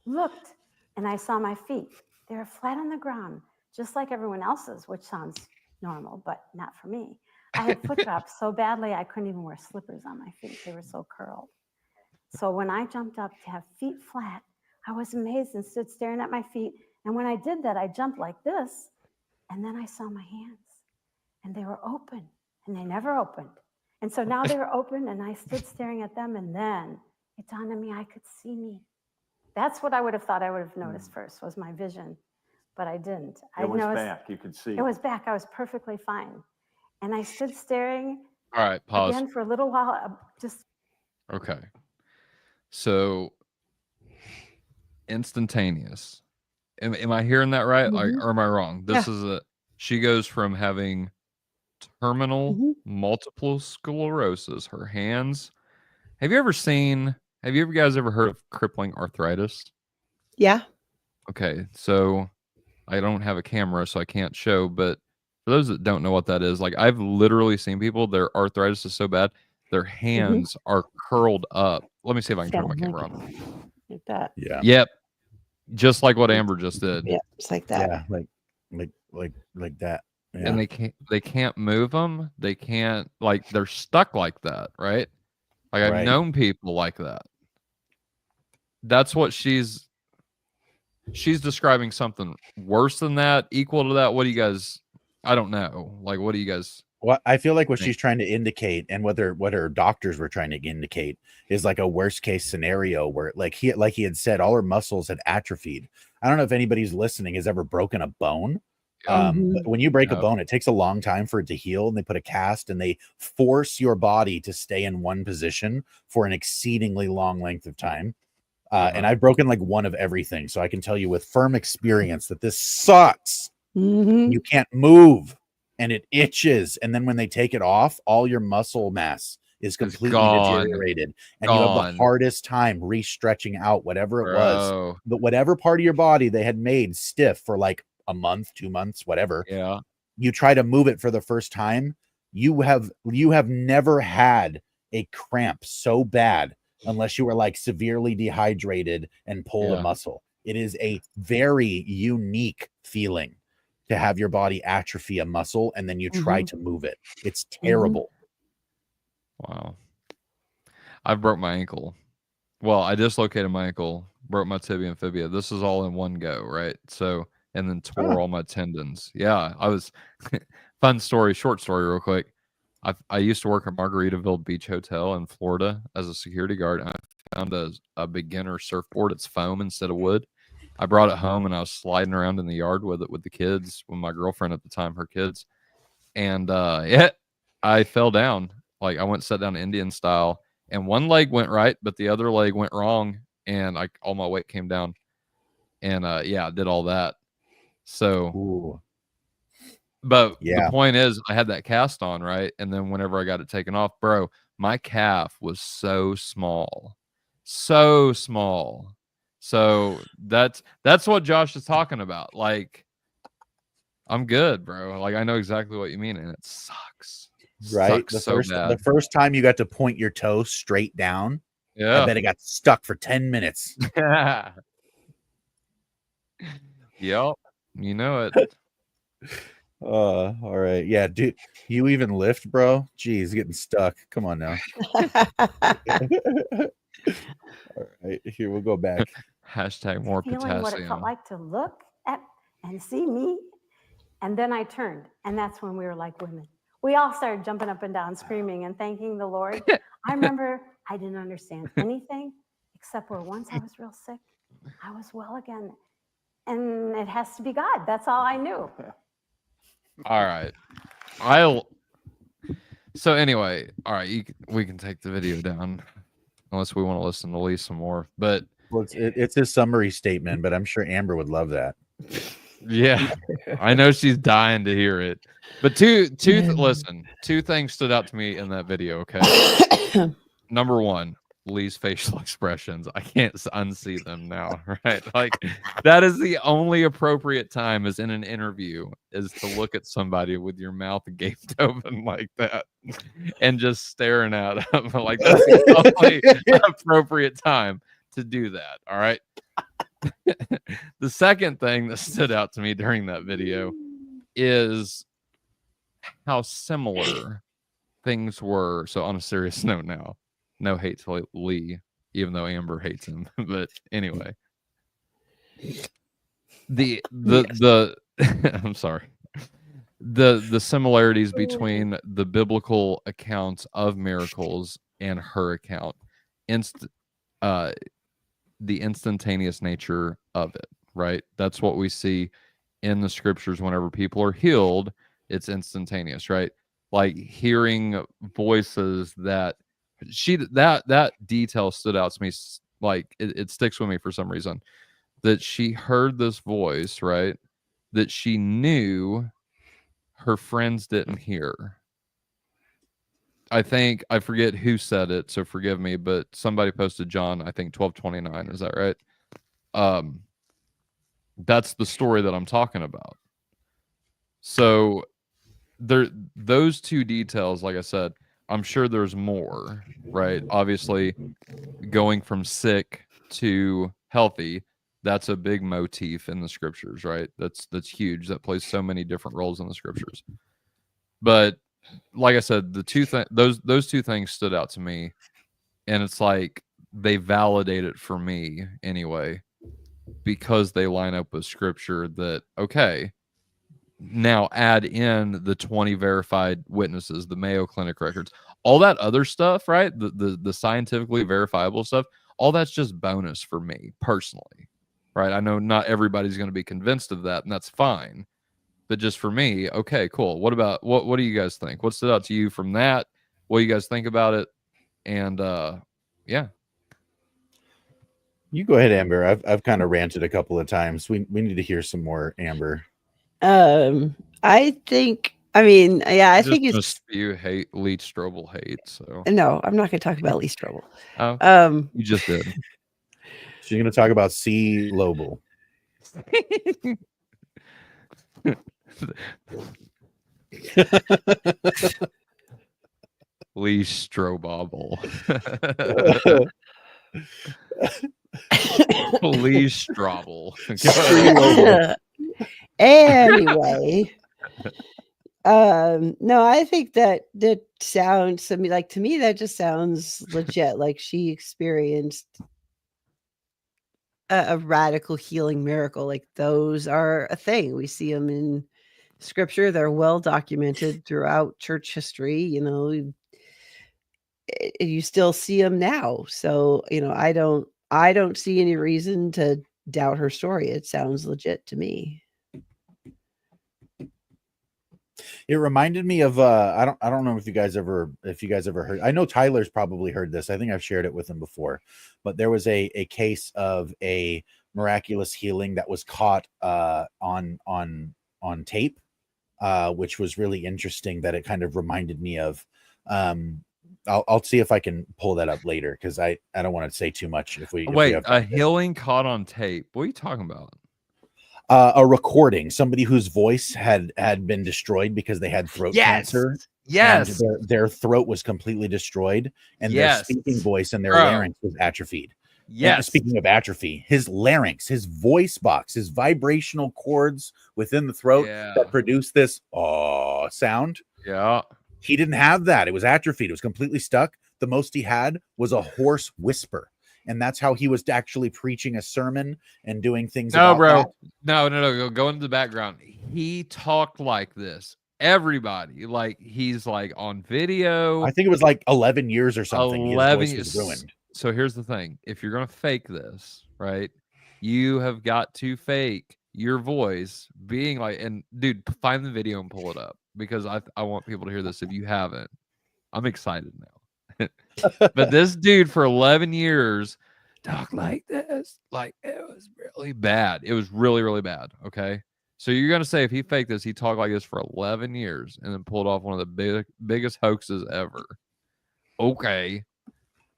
Looked, and I saw my feet. They were flat on the ground, just like everyone else's, which sounds normal, but not for me. I had foot drops so badly I couldn't even wear slippers on my feet. They were so curled. So when I jumped up to have feet flat, I was amazed and stood staring at my feet. And when I did that, I jumped like this. And then I saw my hands, and they were open, and they never opened. And so now they were open, and I stood staring at them. And then it dawned on me I could see me. That's what I would have thought I would have noticed first, was my vision. But I didn't. It was back. You could see. It was back. I was perfectly fine. And I stood staring. All right, pause. Again for a little while. Just. Okay. So instantaneous. Am I hearing that right? Mhm. Like, or am I wrong? This is she goes from having terminal multiple sclerosis. Her hands. Have you guys ever heard of crippling arthritis? Yeah. Okay, so I don't have a camera, so I can't show, but for those that don't know what that is, like I've literally seen people, their arthritis is so bad, their hands are curled up. Let me see if I can turn my camera on. Like that. Yeah. Yep. Just like what Amber just did. Yeah, it's like that. Yeah, like that. Yeah. And they can't move them. They can't, like, they're stuck like that, right? Like I've known people like that. That's what she's describing, something worse than that, equal to that. What do you guys, I don't know. Like, what do you guys? Well, I feel like what she's trying to indicate, and what her doctors were trying to indicate, is like a worst case scenario where, like he had said, all her muscles had atrophied. I don't know if anybody's listening has ever broken a bone. But when you break a bone, it takes a long time for it to heal, and they put a cast and they force your body to stay in one position for an exceedingly long length of time. And I've broken like one of everything, so I can tell you with firm experience that this sucks. You can't move, and it itches, and then when they take it off, all your muscle mass is completely deteriorated, and you have the hardest time re-stretching out whatever it was. But whatever part of your body they had made stiff for like a month, 2 months, whatever. Yeah. You try to move it for the first time, you have never had a cramp so bad unless you were like severely dehydrated and pulled a muscle. It is a very unique feeling to have your body atrophy a muscle and then you try to move it. It's terrible. Wow. I broke my ankle. Well, I dislocated my ankle, broke my tibia and fibia. This is all in one go, right? So, and then tore all my tendons. Yeah, I was short story real quick. I used to work at Margaritaville Beach Hotel in Florida as a security guard. And I found a beginner surfboard. It's foam instead of wood. I brought it home and I was sliding around in the yard with it with the kids, with my girlfriend at the time, her kids. And I fell down. Like I went set down Indian style, and one leg went right, but the other leg went wrong, and all my weight came down. And I did all that. So but the point is, I had that cast on, right? And then whenever I got it taken off, bro, my calf was so small. So that's what Josh is talking about. Like, I'm good, bro. Like, I know exactly what you mean, and it sucks. Right? Sucks so bad. The first time you got to point your toe straight down, I bet it got stuck for 10 minutes. Yep. You know it. All right. Yeah, dude. You even lift, bro? Jeez, getting stuck. Come on now. All right. Here, we'll go back. Hashtag more feeling potassium. what it felt like to look at and see me. And then I turned, and that's when we were like women. We all started jumping up and down, screaming and thanking the Lord. I remember I didn't understand anything except where once I was real sick, I was well again. And it has to be God. That's all I knew. All right. So anyway, all right, we can take the video down unless we want to listen to Lee some more. But well, it's a summary statement, but I'm sure Amber would love that. Yeah, I know she's dying to hear it. But two things stood out to me in that video. Okay, number one, Lee's facial expressions. I can't unsee them now, right? Like that is the only appropriate time is in an interview is to look at somebody with your mouth gaped open like that and just staring at them. Like that's the only appropriate time to do that. All right. The second thing that stood out to me during that video is how similar things were. So on a serious note now, no hate to Lee, even though Amber hates him. But anyway, the I'm sorry. The similarities between the biblical accounts of miracles and her account, the instantaneous nature of it, right? That's what we see in the scriptures whenever people are healed, it's instantaneous, right? Like hearing voices that that detail stood out to me, like it sticks with me for some reason, that she heard this voice, right, that she knew her friends didn't hear. I forget who said it, so forgive me, but somebody posted John, I think 12:29, is that right? That's the story that I'm talking about. So those two details, like I said, I'm sure there's more, right? Obviously, going from sick to healthy, that's a big motif in the scriptures, right? That's huge. That plays so many different roles in the scriptures. But like I said, those two things stood out to me, and it's like they validate it for me anyway, because they line up with scripture that, okay, now add in the 20 verified witnesses, the Mayo Clinic records, all that other stuff, right? The scientifically verifiable stuff, all that's just bonus for me personally, right? I know not everybody's going to be convinced of that, and that's fine. But just for me, okay, cool. What do you guys think? What stood out to you from that? What do you guys think about it? And yeah. You go ahead, Amber. I've kind of ranted a couple of times. We need to hear some more, Amber. I think, I mean, yeah, I think it's spew hate, Lee Strobel hate. So no, I'm not going to talk about Lee Strobel. Oh, you just did. She's going to talk about C. Lobel. Lee Strobel. Lee Strobel. Anyway, no, I think that sounds to me that just sounds legit. Like she experienced a radical healing miracle. Like those are a thing. We see them in scripture. They're well documented throughout church history. You know, you still see them now. So, you know, I don't see any reason to doubt her story. It sounds legit to me. It reminded me of I don't know if you guys ever heard. I know Tyler's probably heard this. I think I've shared it with him before. But there was a case of a miraculous healing that was caught on tape, which was really interesting. That it kind of reminded me of. I'll see if I can pull that up later, because I don't want to say too much. If we have a healing caught on tape. What are you talking about? A recording, somebody whose voice had been destroyed because they had throat cancer. Yes, and their throat was completely destroyed, and their speaking voice and their larynx was atrophied. Yes. And speaking of atrophy, his larynx, his voice box, his vibrational cords within the throat that produce this sound. Yeah. He didn't have that. It was atrophied. It was completely stuck. The most he had was a hoarse whisper. And that's how he was actually preaching a sermon and doing things. No, bro. That. No. Go into the background. He talked like this. Everybody, like he's like on video. I think it was like 11 years or something. 11 years ruined. So here's the thing. If you're going to fake this, right, you have got to fake your voice being like, and dude, find the video and pull it up, because I want people to hear this if you haven't. I'm excited now. But this dude for 11 years talked like this. Like it was really bad. It was really, really bad. Okay. So you're going to say if he faked this, he talked like this for 11 years and then pulled off one of the biggest hoaxes ever. Okay.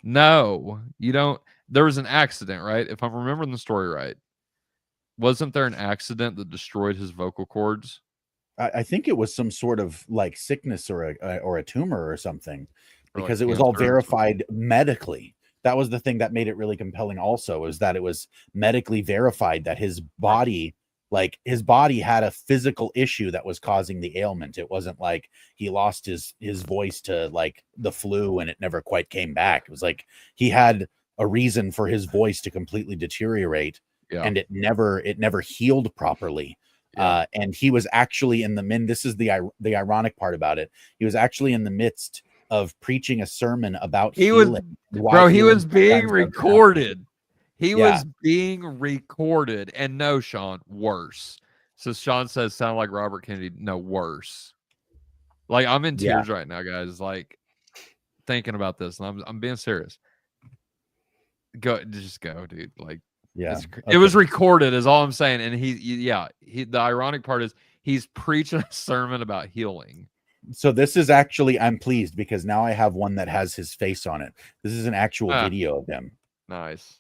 No, you don't. There was an accident, right? If I'm remembering the story right, wasn't there an accident that destroyed his vocal cords? I think it was some sort of like sickness or a tumor or something, Or like because it was all cancer or something? verified medically. That was the thing that made it really compelling also, is that it was medically verified that his body, like his body had a physical issue that was causing the ailment. It wasn't like he lost his voice to like the flu and it never quite came back. It was like he had a reason for his voice to completely deteriorate, Yeah. and it never healed properly. Yeah. And he was actually in the this is the ironic part about it. He was actually in the midst of preaching a sermon about He was, healing. bro, he was being sometimes doesn't recorded. He Yeah. was being recorded. And no, Sean, worse. So Sean says, sound like Robert Kennedy. No, worse. Like, I'm in Yeah. tears right now, guys. Like, thinking about this. And I'm being serious. Just go, dude. Like, Yeah. it was recorded, is all I'm saying. And the ironic part is he's preaching a sermon about healing. So this is actually, I'm pleased because now I have one that has his face on it. This is an actual video of him. Nice.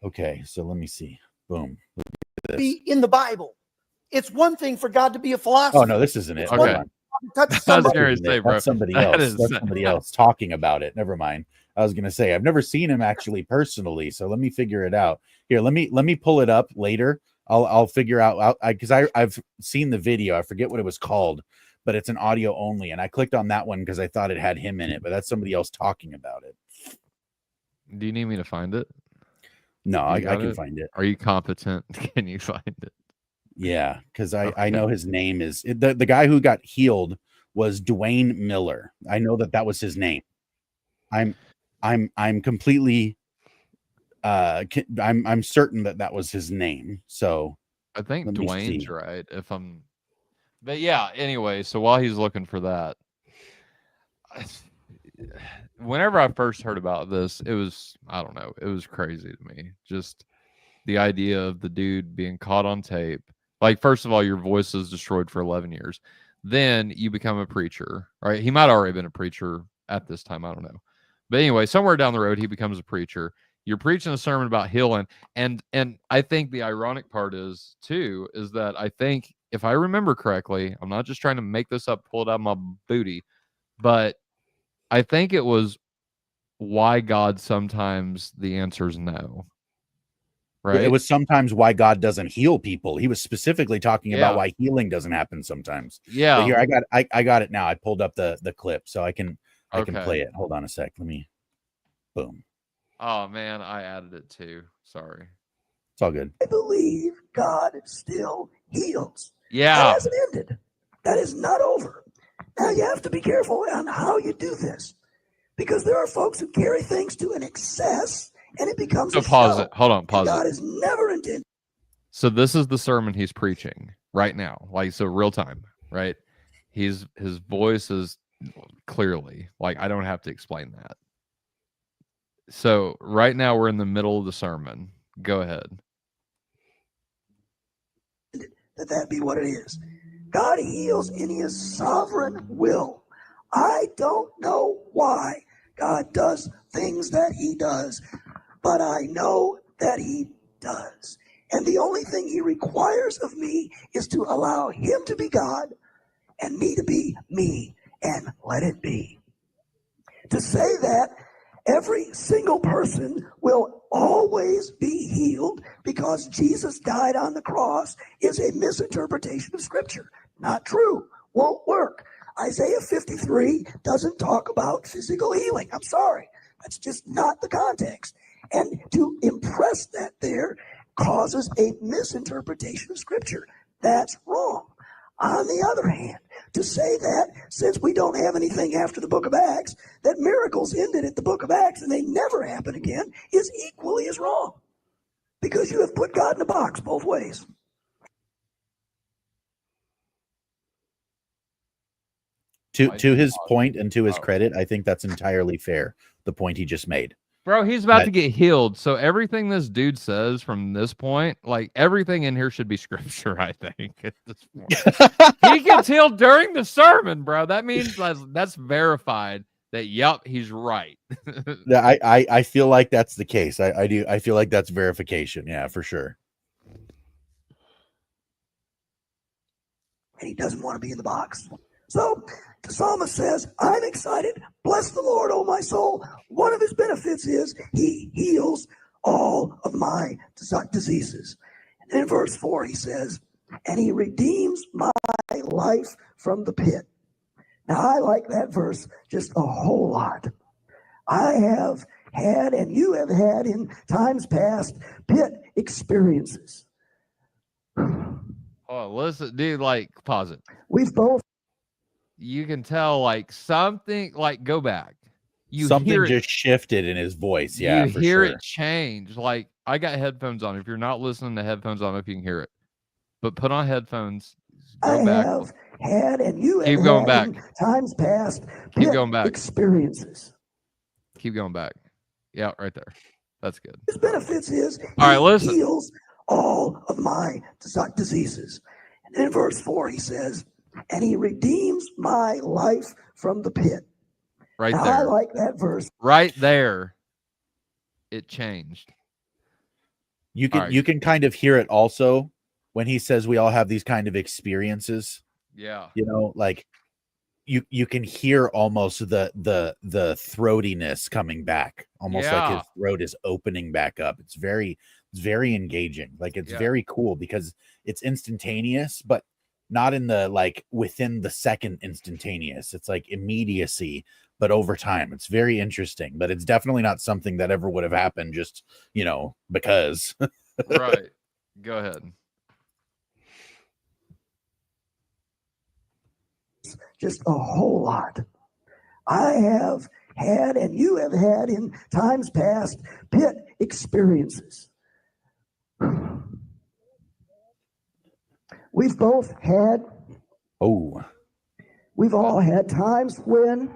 Okay, so let me see. Boom. Be in the Bible. It's one thing for God to be a philosopher. Oh no, this isn't it. Okay. Hold on. Touch somebody. That's somebody else. That's somebody else talking about it. Never mind. I was gonna say I've never seen him actually personally, so let me figure it out. Here, let me pull it up later. I'll figure out because I've seen the video. I forget what it was called, but it's an audio only, and I clicked on that one because I thought it had him in it, but that's somebody else talking about it. Do you need me to find it? No, I can find it. Are you competent? Can you find it? Yeah, because I know his name is the guy who got healed was Dwayne Miller. I know that was his name. I'm completely I'm certain that was his name. So I think Dwayne's right. But yeah. Anyway, so while he's looking for that, whenever I first heard about this, it was, I don't know, it was crazy to me. Just the idea of the dude being caught on tape. Like, first of all, your voice is destroyed for 11 years. Then you become a preacher, right? He might have already been a preacher at this time. I don't know. But anyway, somewhere down the road, he becomes a preacher. You're preaching a sermon about healing. And I think the ironic part is that I think, if I remember correctly, I'm not just trying to make this up, pull it out of my booty, but I think it was why God sometimes the answer is no. Right? It was sometimes why God doesn't heal people. He was specifically talking about why healing doesn't happen sometimes. Yeah. But here I got it now. I pulled up the clip so I can play it. Hold on a sec. Let me boom. Oh man, I added it too. Sorry. It's all good. I believe God still heals. Yeah. That hasn't ended. That is not over. Now you have to be careful on how you do this, because there are folks who carry things to an excess and it becomes a pause show. it. Hold on, pause God it. is never intended. So this is the sermon he's preaching right now. Like, so real time, right? His voice is clearly, like, I don't have to explain that. So right now we're in the middle of the sermon. Go ahead. That be what it is. God heals in his sovereign will. I don't know why God does things that he does, but I know that he does. And the only thing he requires of me is to allow him to be God and me to be me, and let it be. To say that every single person will always be healed because Jesus died on the cross is a misinterpretation of Scripture. Not true. Won't work. Isaiah 53 doesn't talk about physical healing. I'm sorry. That's just not the context. And to impress that there causes a misinterpretation of Scripture. That's wrong. On the other hand, to say that since we don't have anything after the book of Acts, that miracles ended at the book of Acts and they never happen again is equally as wrong. Because you have put God in a box both ways. To his point and to his credit, I think that's entirely fair, the point he just made. Bro, he's about to get healed. So everything this dude says from this point, like everything in here should be scripture, I think, at this point. He gets healed during the sermon, bro. That means that's verified that, yep, he's right. I feel like that's the case. I do. I feel like that's verification. Yeah, for sure. And he doesn't want to be in the box. So the psalmist says, I'm excited. Bless the Lord, oh my soul. One of his benefits is he heals all of my diseases. And in verse 4, he says, and he redeems my life from the pit. Now, I like that verse just a whole lot. I have had, and you have had in times past, pit experiences. Oh, listen, dude, like, pause it. We've both. You can tell, like, something, like, go back. Something just shifted in his voice. Yeah, you for hear sure. it change. Like, I got headphones on. If you're not listening to headphones, I don't know if you can hear it. But put on headphones. Go back. Have had, and you Keep have going had back. in times past, Keep going back. experiences. Keep going back. Yeah, right there. That's good. His benefits is all right, listen. Heals all of my diseases. And in verse 4, he says, and he redeems my life from the pit. Right now, there. I like that verse. Right there. It changed. You can kind of hear it also when he says we all have these kind of experiences. Yeah. You know, like you can hear almost the throatiness coming back, almost like his throat is opening back up. It's very engaging. Like it's very cool because it's instantaneous, but not in the like within the second instantaneous. It's like immediacy, but over time. It's very interesting, but it's definitely not something that ever would have happened just, you know, because. Right. Go ahead. Just a whole lot. I have had, and you have had in times past, pit experiences. We've both had. We've all had times when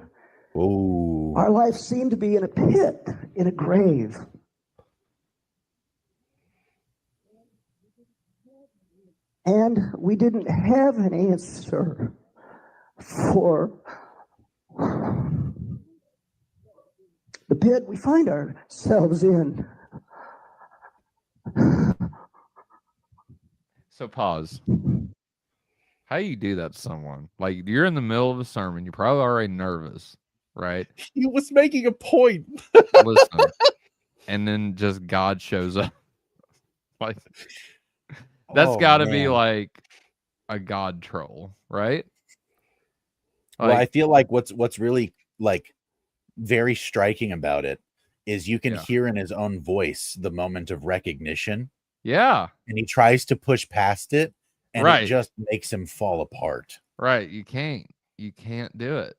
our life seemed to be in a pit, in a grave. And we didn't have an answer for the pit we find ourselves in. So pause. How do you do that to someone? Like you're in the middle of a sermon, you're probably already nervous, right? He was making a point. Listen. And then just God shows up. Like that's gotta be like a God troll, right? Like, well, I feel like what's really like very striking about it is you can hear in his own voice the moment of recognition. Yeah. And he tries to push past it, and it just makes him fall apart. Right. You can't do it.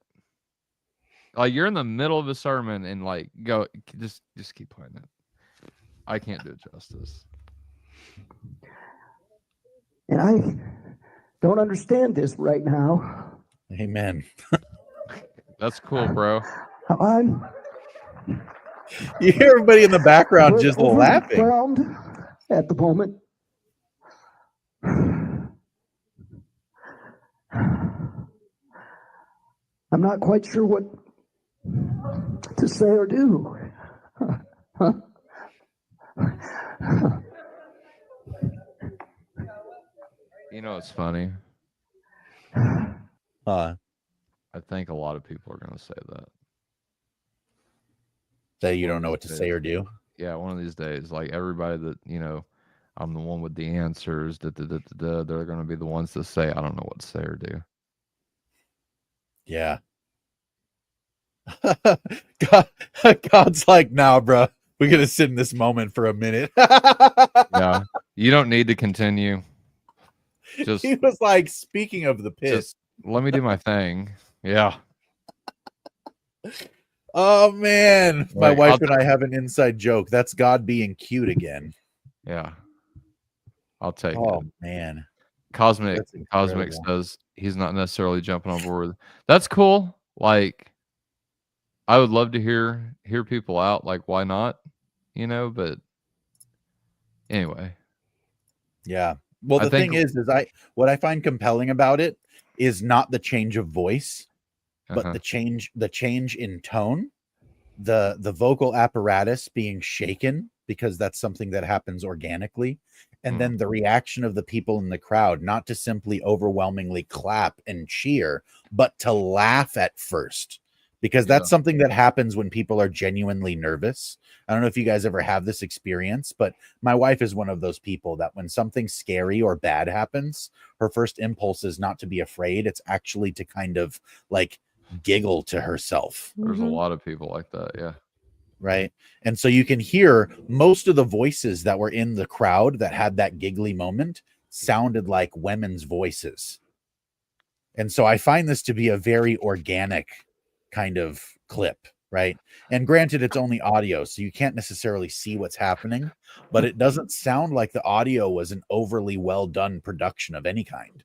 Like you're in the middle of a sermon and like go just keep playing it. I can't do it justice. And I don't understand this right now. Amen. That's cool, bro. You hear everybody in the background just laughing. At the moment. I'm not quite sure what to say or do. You know, it's funny. I think a lot of people are going to say that. Say you don't know what to say or do? Yeah, one of these days. Like everybody that, you know, I'm the one with the answers. They're going to be the ones that say, I don't know what to say or do. Yeah. God's like, nah, bro. We're going to sit in this moment for a minute. Yeah. You don't need to continue. Just he was like, speaking of the pit. Just let me do my thing. Yeah. Oh man, my wife and I have an inside joke. That's God being cute again. Yeah, I'll take it. Oh man, Cosmic says he's not necessarily jumping on board. That's cool. Like, I would love to hear people out. Like, why not? You know, but anyway. Yeah. Well, the thing is what I find compelling about it is not the change of voice. but the change in tone, the vocal apparatus being shaken, because that's something that happens organically, and then the reaction of the people in the crowd, not to simply overwhelmingly clap and cheer, but to laugh at first, because that's something that happens when people are genuinely nervous. I don't know if you guys ever have this experience, but my wife is one of those people that when something scary or bad happens, her first impulse is not to be afraid. It's actually to kind of like giggle to herself. There's a lot of people like that. Yeah. Right. And so you can hear most of the voices that were in the crowd that had that giggly moment sounded like women's voices. And so I find this to be a very organic kind of clip, right? And granted, it's only audio, so you can't necessarily see what's happening, but it doesn't sound like the audio was an overly well done production of any kind.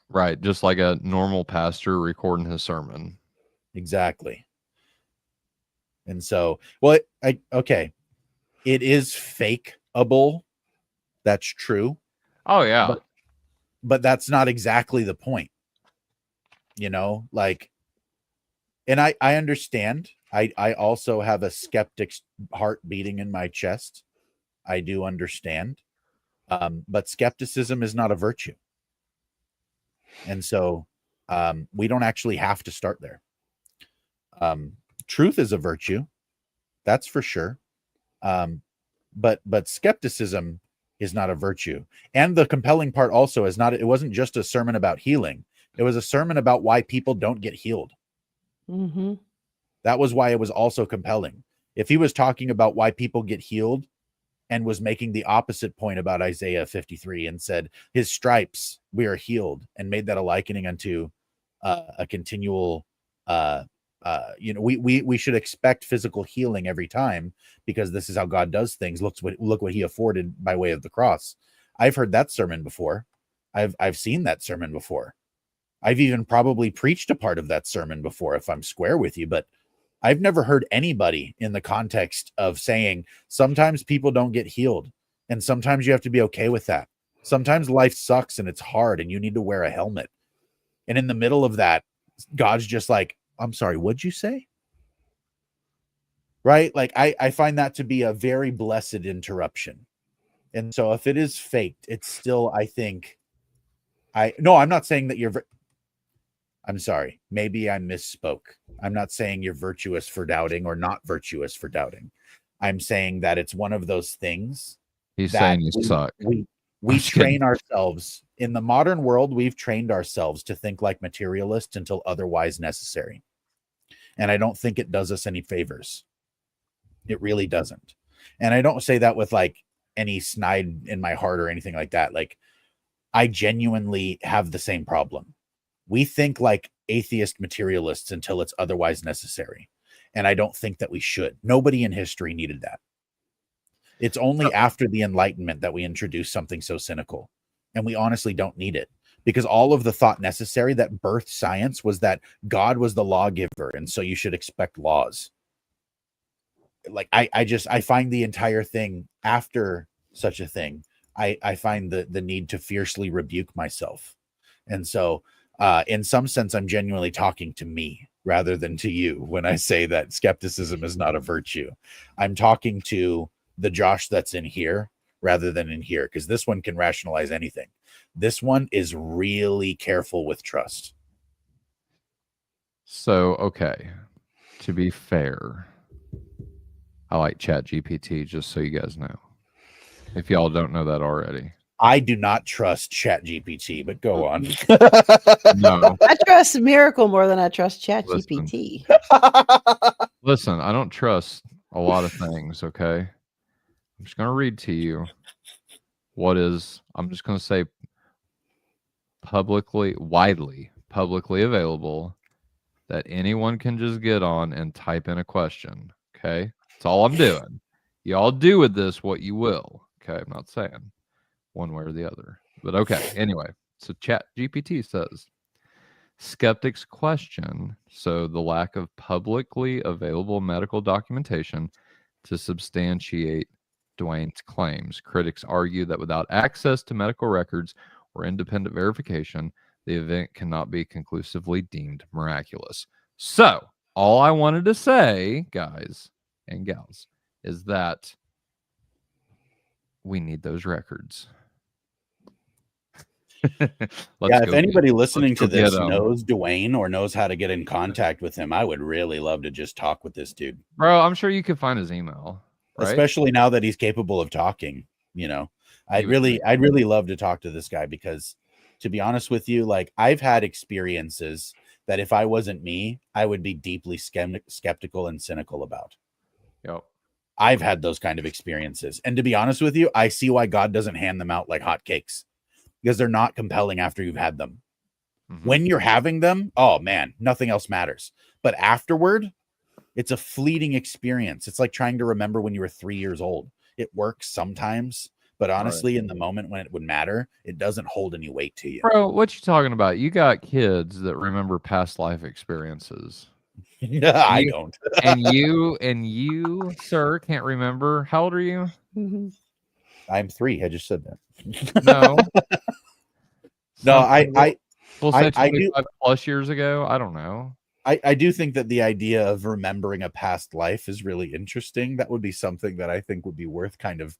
Right. Just like a normal pastor recording his sermon. Exactly. And so, well, okay, it is fakeable. That's true. Oh yeah. But that's not exactly the point. You know, like, and I understand. I also have a skeptic's heart beating in my chest. I do understand. But skepticism is not a virtue. And so we don't actually have to start there. Truth is a virtue, that's for sure. But skepticism is not a virtue. And the compelling part also is it wasn't just a sermon about healing. It was a sermon about why people don't get healed. That was why it was also compelling. If he was talking about why people get healed and was making the opposite point about Isaiah 53 and said, his stripes, we are healed, and made that a likening unto a continual we should expect physical healing every time because this is how God does things. Look what he afforded by way of the cross. I've heard that sermon before. I've seen that sermon before. I've even probably preached a part of that sermon before, if I'm square with you, but I've never heard anybody in the context of saying sometimes people don't get healed and sometimes you have to be okay with that. Sometimes life sucks and it's hard and you need to wear a helmet. And in the middle of that, God's just like, I'm sorry, what'd you say? Right? Like I find that to be a very blessed interruption. And so if it is faked, it's still, I think, I'm not saying that I'm sorry. Maybe I misspoke. I'm not saying you're virtuous for doubting or not virtuous for doubting. I'm saying that it's one of those things. He's saying you suck. We train ourselves in the modern world. We've trained ourselves to think like materialists until otherwise necessary. And I don't think it does us any favors. It really doesn't. And I don't say that with like any snide in my heart or anything like that. Like I genuinely have the same problem. We think like atheist materialists until it's otherwise necessary. And I don't think that we should. Nobody in history needed that. It's only after the Enlightenment that we introduce something so cynical. And we honestly don't need it. Because all of the thought necessary that birthed science was that God was the lawgiver. And so you should expect laws. Like I find the entire thing after such a thing, I find the need to fiercely rebuke myself. And so in some sense, I'm genuinely talking to me rather than to you when I say that skepticism is not a virtue. I'm talking to the Josh that's in here rather than in here, because this one can rationalize anything. This one is really careful with trust. So, okay, to be fair, I like ChatGPT, just so you guys know. If y'all don't know that already. I do not trust ChatGPT, but go on. No. I trust Miracle more than I trust ChatGPT. Listen, I don't trust a lot of things, okay? I'm just going to read to you I'm just going to say widely publicly available that anyone can just get on and type in a question, okay? That's all I'm doing. Y'all do with this what you will, okay? I'm not saying one way or the other, but okay. Anyway, so ChatGPT says, skeptics question, so the lack of publicly available medical documentation to substantiate Dwayne's claims. Critics argue that without access to medical records or independent verification, the event cannot be conclusively deemed miraculous. So, all I wanted to say, guys and gals, is that we need those records. If anybody listening to this get knows Dwayne or knows how to get in contact with him, I would really love to just talk with this dude. Bro, I'm sure you could find his email. Right? Especially now that he's capable of talking, you know. I'd really love to talk to this guy because, to be honest with you, like, I've had experiences that if I wasn't me, I would be deeply skeptical and cynical about. Yep. I've had those kind of experiences. And to be honest with you, I see why God doesn't hand them out like hotcakes, because they're not compelling after you've had them. Mm-hmm. When you're having them, oh man, nothing else matters. But afterward, it's a fleeting experience. It's like trying to remember when you were 3 years old. It works sometimes, but honestly, in the moment when it would matter, it doesn't hold any weight to you. Bro, what you talking about? You got kids that remember past life experiences. I don't. and you, sir, can't remember. How old are you? Mm-hmm. I'm 3. I just said that. No. No, I do 25+ years ago. I don't know. I do think that the idea of remembering a past life is really interesting. That would be something that I think would be worth kind of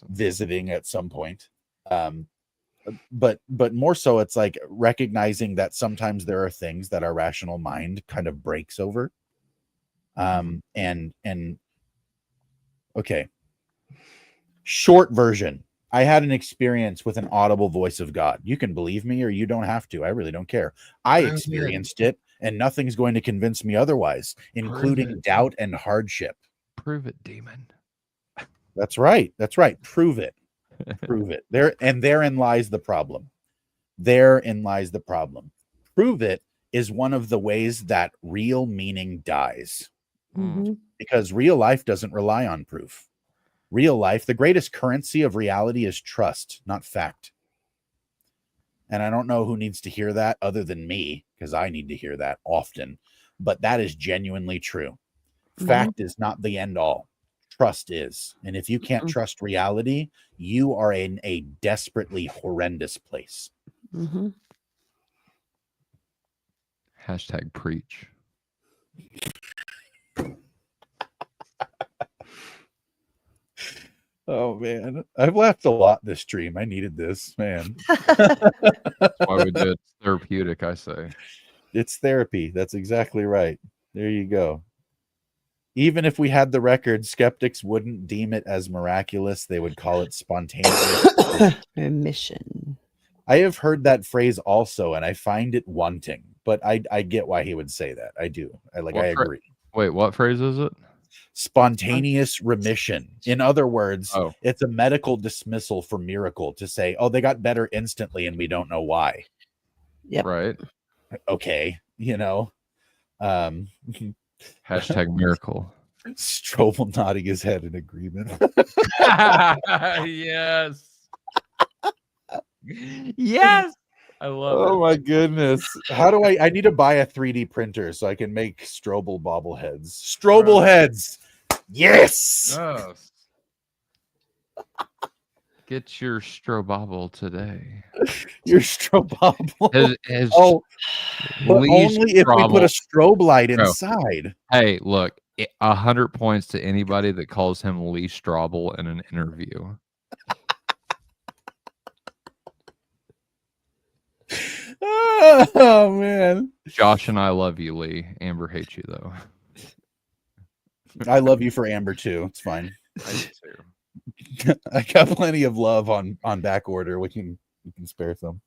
visiting at some point. But more so, it's like recognizing that sometimes there are things that our rational mind kind of breaks over. And okay. Short version. I had an experience with an audible voice of God. You can believe me or you don't have to. I really don't care. I experienced it, and nothing's going to convince me otherwise, including doubt and hardship. Prove it, demon. That's right. That's right. Prove it. Prove it. Therein lies the problem. Therein lies the problem. Prove it is one of the ways that real meaning dies. Mm-hmm. Because real life doesn't rely on proof. Real life, the greatest currency of reality is trust, not fact. And I don't know who needs to hear that other than me, because I need to hear that often. But that is genuinely true. Mm-hmm. Fact is not the end all. Trust is. And if you can't trust reality, you are in a desperately horrendous place. Mm-hmm. Hashtag preach. Oh man, I've laughed a lot this stream. I needed this, man. That's why we do it. It's therapeutic, I say. It's therapy. That's exactly right. There you go. Even if we had the record, skeptics wouldn't deem it as miraculous. They would call it spontaneous remission. I have heard that phrase also, and I find it wanting. But I get why he would say that. I do. I agree. Wait, what phrase is it? Spontaneous remission. In other words, it's a medical dismissal for miracle to say, oh, they got better instantly and we don't know why. Yeah. Right. Okay. You know. Hashtag miracle. Strobel nodding his head in agreement. Yes. Yes. I love it. Oh my goodness. How do I need to buy a 3D printer so I can make Strobel bobbleheads. Strobel heads. Yes. Yes. Get your Strobobble today. Your Strobobble. But only if we put a strobe light inside. Hey, look, 100 points to anybody that calls him Lee Strobel in an interview. Oh man. Josh and I love you, Lee. Amber hates you though. I love you for Amber too. It's fine. I do too. I got plenty of love on back order. We can spare some.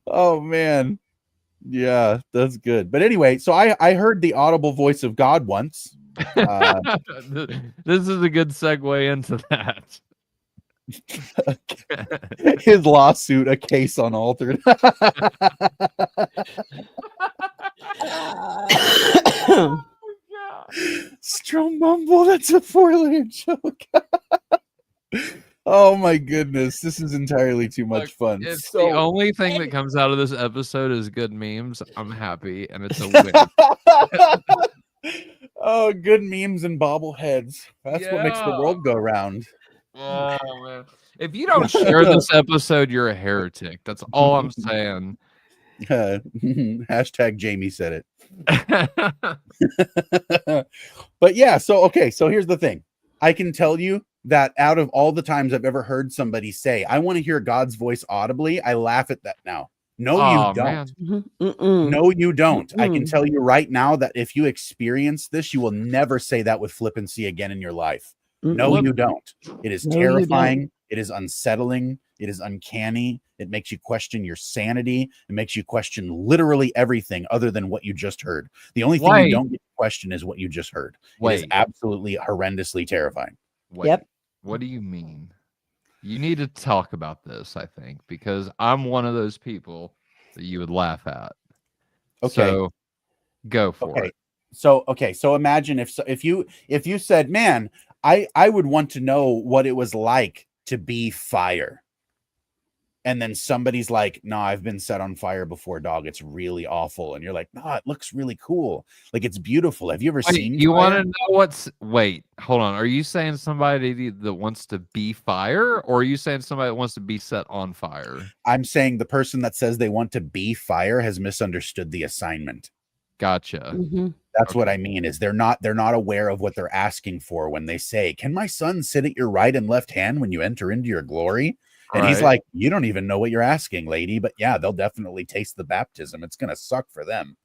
Oh man. Yeah, that's good. But anyway, so I heard the audible voice of God once. This is a good segue into that. His lawsuit, a case unaltered. Strombumble, that's a 4-layer joke. Oh my goodness, this is entirely too much fun. If the only thing that comes out of this episode is good memes, I'm happy, and it's a win. Oh, good memes and bobbleheads. That's what makes the world go round. Oh man! If you don't share this episode, you're a heretic. That's all I'm saying. Hashtag Jamie said it. But yeah, so here's the thing. I can tell you that out of all the times I've ever heard somebody say, I want to hear God's voice audibly, I laugh at that now. No, you don't. No, you don't. I can tell you right now that if you experience this, you will never say that with flippancy again in your life. No, you don't. It is terrifying. It is unsettling. It is uncanny. It makes you question your sanity. It makes you question literally everything other than what you just heard. The only thing you don't get to question is what you just heard. It is absolutely horrendously terrifying. Yep. What do you mean? You need to talk about this, I think, because I'm one of those people that you would laugh at. Okay. So go for it. So imagine if you said, man, I would want to know what it was like to be fire. And then somebody's like, no, I've been set on fire before, dog. It's really awful. And you're like, no, it looks really cool. Like, it's beautiful. Have you ever seen You fire? want to know wait, hold on. Are you saying somebody that wants to be fire, or are you saying somebody that wants to be set on fire? I'm saying the person that says they want to be fire has misunderstood the assignment. Gotcha. That's what I mean, is they're not aware of what they're asking for when they say, can my son sit at your right and left hand when you enter into your glory? And he's like, you don't even know what you're asking, lady. But yeah, they'll definitely taste the baptism. It's going to suck for them.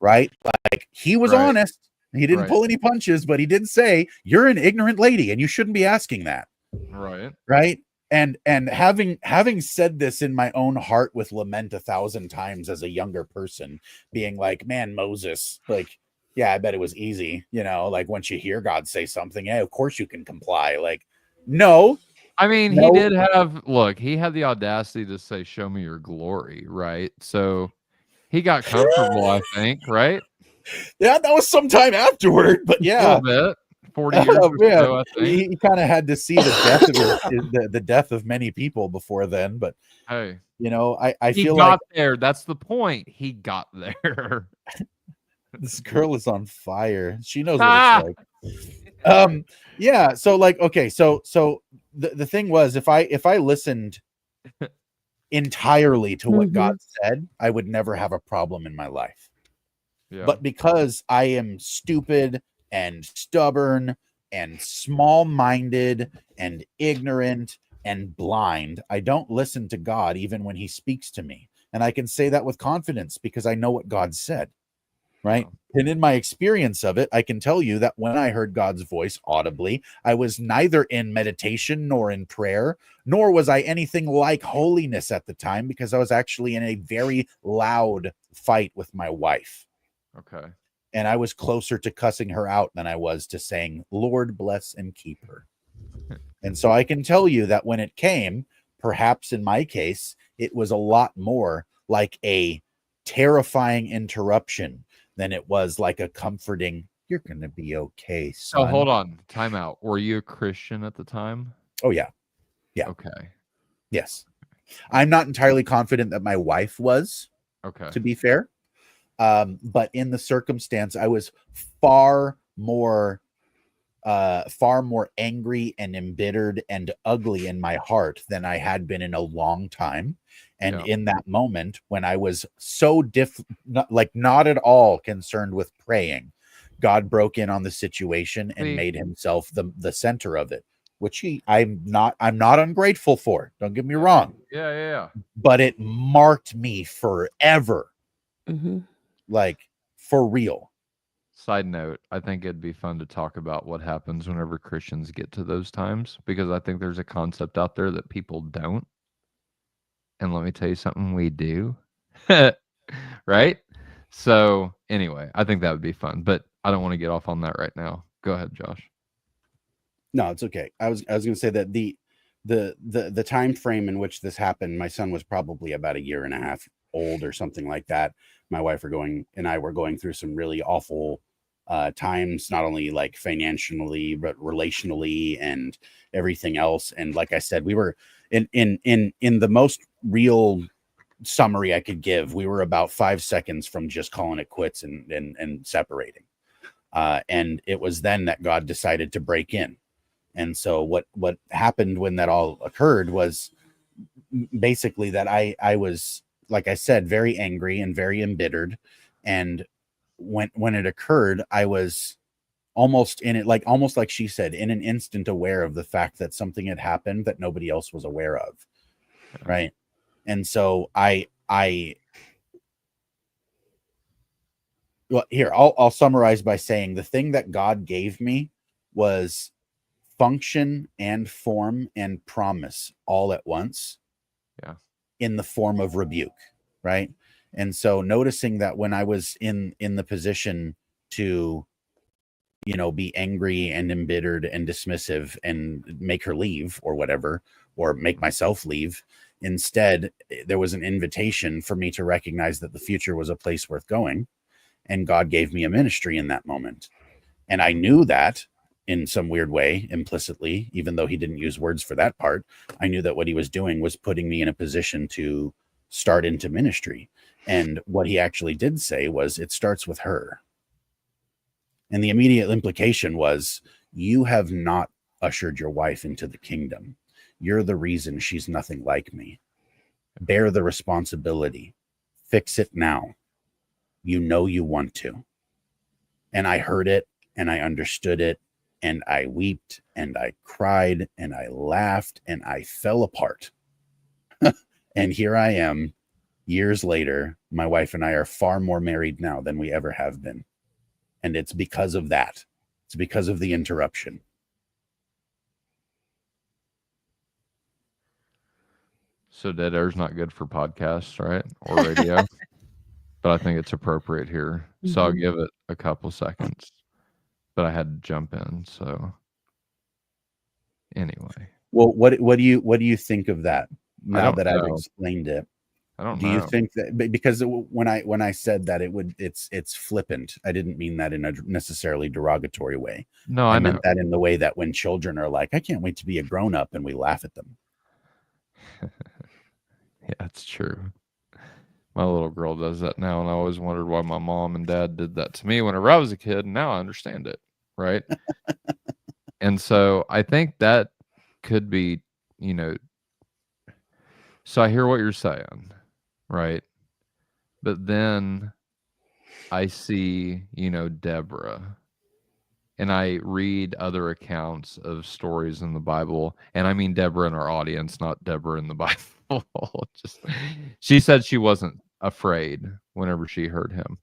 Right? Like, he was honest. He didn't pull any punches, but he did say, you're an ignorant lady and you shouldn't be asking that. Right. And having said this in my own heart with lament 1,000 times as a younger person, being like, man, Moses, like, yeah, I bet it was easy. You know, like, once you hear God say something, yeah, of course you can comply. Like, no. I mean, he did he had the audacity to say, show me your glory, right? So he got comfortable, I think, right? Yeah, that was sometime afterward, but yeah. A little bit. 40 years or so, I think. He kind of had to see the death of the death of many people before then, but hey, you know, I he feel got like there. That's the point. He got there. This girl is on fire. She knows what it's like. Yeah, so like, okay, so the thing was, if I listened entirely to what God said, I would never have a problem in my life. But because I am stupid and stubborn and small-minded and ignorant and blind, I don't listen to God even when he speaks to me. And I can say that with confidence because I know what God said. Right. And in my experience of it, I can tell you that when I heard God's voice audibly, I was neither in meditation nor in prayer, nor was I anything like holiness at the time, because I was actually in a very loud fight with my wife. Okay. And I was closer to cussing her out than I was to saying, Lord, bless and keep her. And so I can tell you that when it came, perhaps in my case, it was a lot more like a terrifying interruption than it was like a comforting, you're going to be okay, son. So hold on, time out. Were you a Christian at the time? Oh, yeah. Yeah. Okay. Yes. I'm not entirely confident that my wife was, to be fair. But in the circumstance, I was far more angry and embittered and ugly in my heart than I had been in a long time. And in that moment, when I was so not at all concerned with praying, God broke in on the situation and made himself the center of it, which I'm not ungrateful for. Don't get me wrong. Yeah. But it marked me forever. Like, for real. Side note, I think it'd be fun to talk about what happens whenever Christians get to those times, because I think there's a concept out there that people don't. And let me tell you something, we do. Right? So anyway, I think that would be fun, but I don't want to get off on that right now. Go ahead, Josh. No, it's okay. I was going to say that the time frame in which this happened, my son was probably about 1.5 years old or something like that. My wife and I were going through some really awful times, not only like financially, but relationally and everything else. And like I said, we were in the most real summary I could give, we were about 5 seconds from just calling it quits and separating. And it was then that God decided to break in And so what happened when that all occurred was basically that I was, like I said, very angry and very embittered. And when it occurred, I was almost in it, almost like she said, in an instant aware of the fact that something had happened that nobody else was aware of. Right. And so well, here, I'll summarize by saying the thing that God gave me was function and form and promise all at once. Yeah. In the form of rebuke. Right. And so noticing that when I was in the position to, be angry and embittered and dismissive and make her leave or whatever, or make myself leave, instead, there was an invitation for me to recognize that the future was a place worth going. And God gave me a ministry in that moment. And I knew that in some weird way, implicitly, even though he didn't use words for that part. I knew that what he was doing was putting me in a position to start into ministry. And what he actually did say was, it starts with her. And the immediate implication was, you have not ushered your wife into the kingdom. You're the reason she's nothing like me. Bear the responsibility. Fix it now. You know you want to. And I heard it and I understood it, and I wept and I cried and I laughed and I fell apart. And here I am, years later. My wife and I are far more married now than we ever have been. And it's because of that. It's because of the interruption. So dead air's not good for podcasts, right? Or radio. But I think it's appropriate here. So I'll give it a couple seconds. But I had to jump in. So anyway. Well, what do you think of that now that I've explained it? I don't know. Do you think that, because when I said that it's flippant, I didn't mean that in a necessarily derogatory way. No, I know. meant that in the way that when children are like, I can't wait to be a grown up, and we laugh at them. Yeah, it's true. My little girl does that now, and I always wondered why my mom and dad did that to me whenever I was a kid, and now I understand it, right? And so I think that could be, so I hear what you're saying, right? But then I see, Deborah, and I read other accounts of stories in the Bible, and I mean Deborah in our audience, not Deborah in the Bible. She said she wasn't afraid whenever she heard him.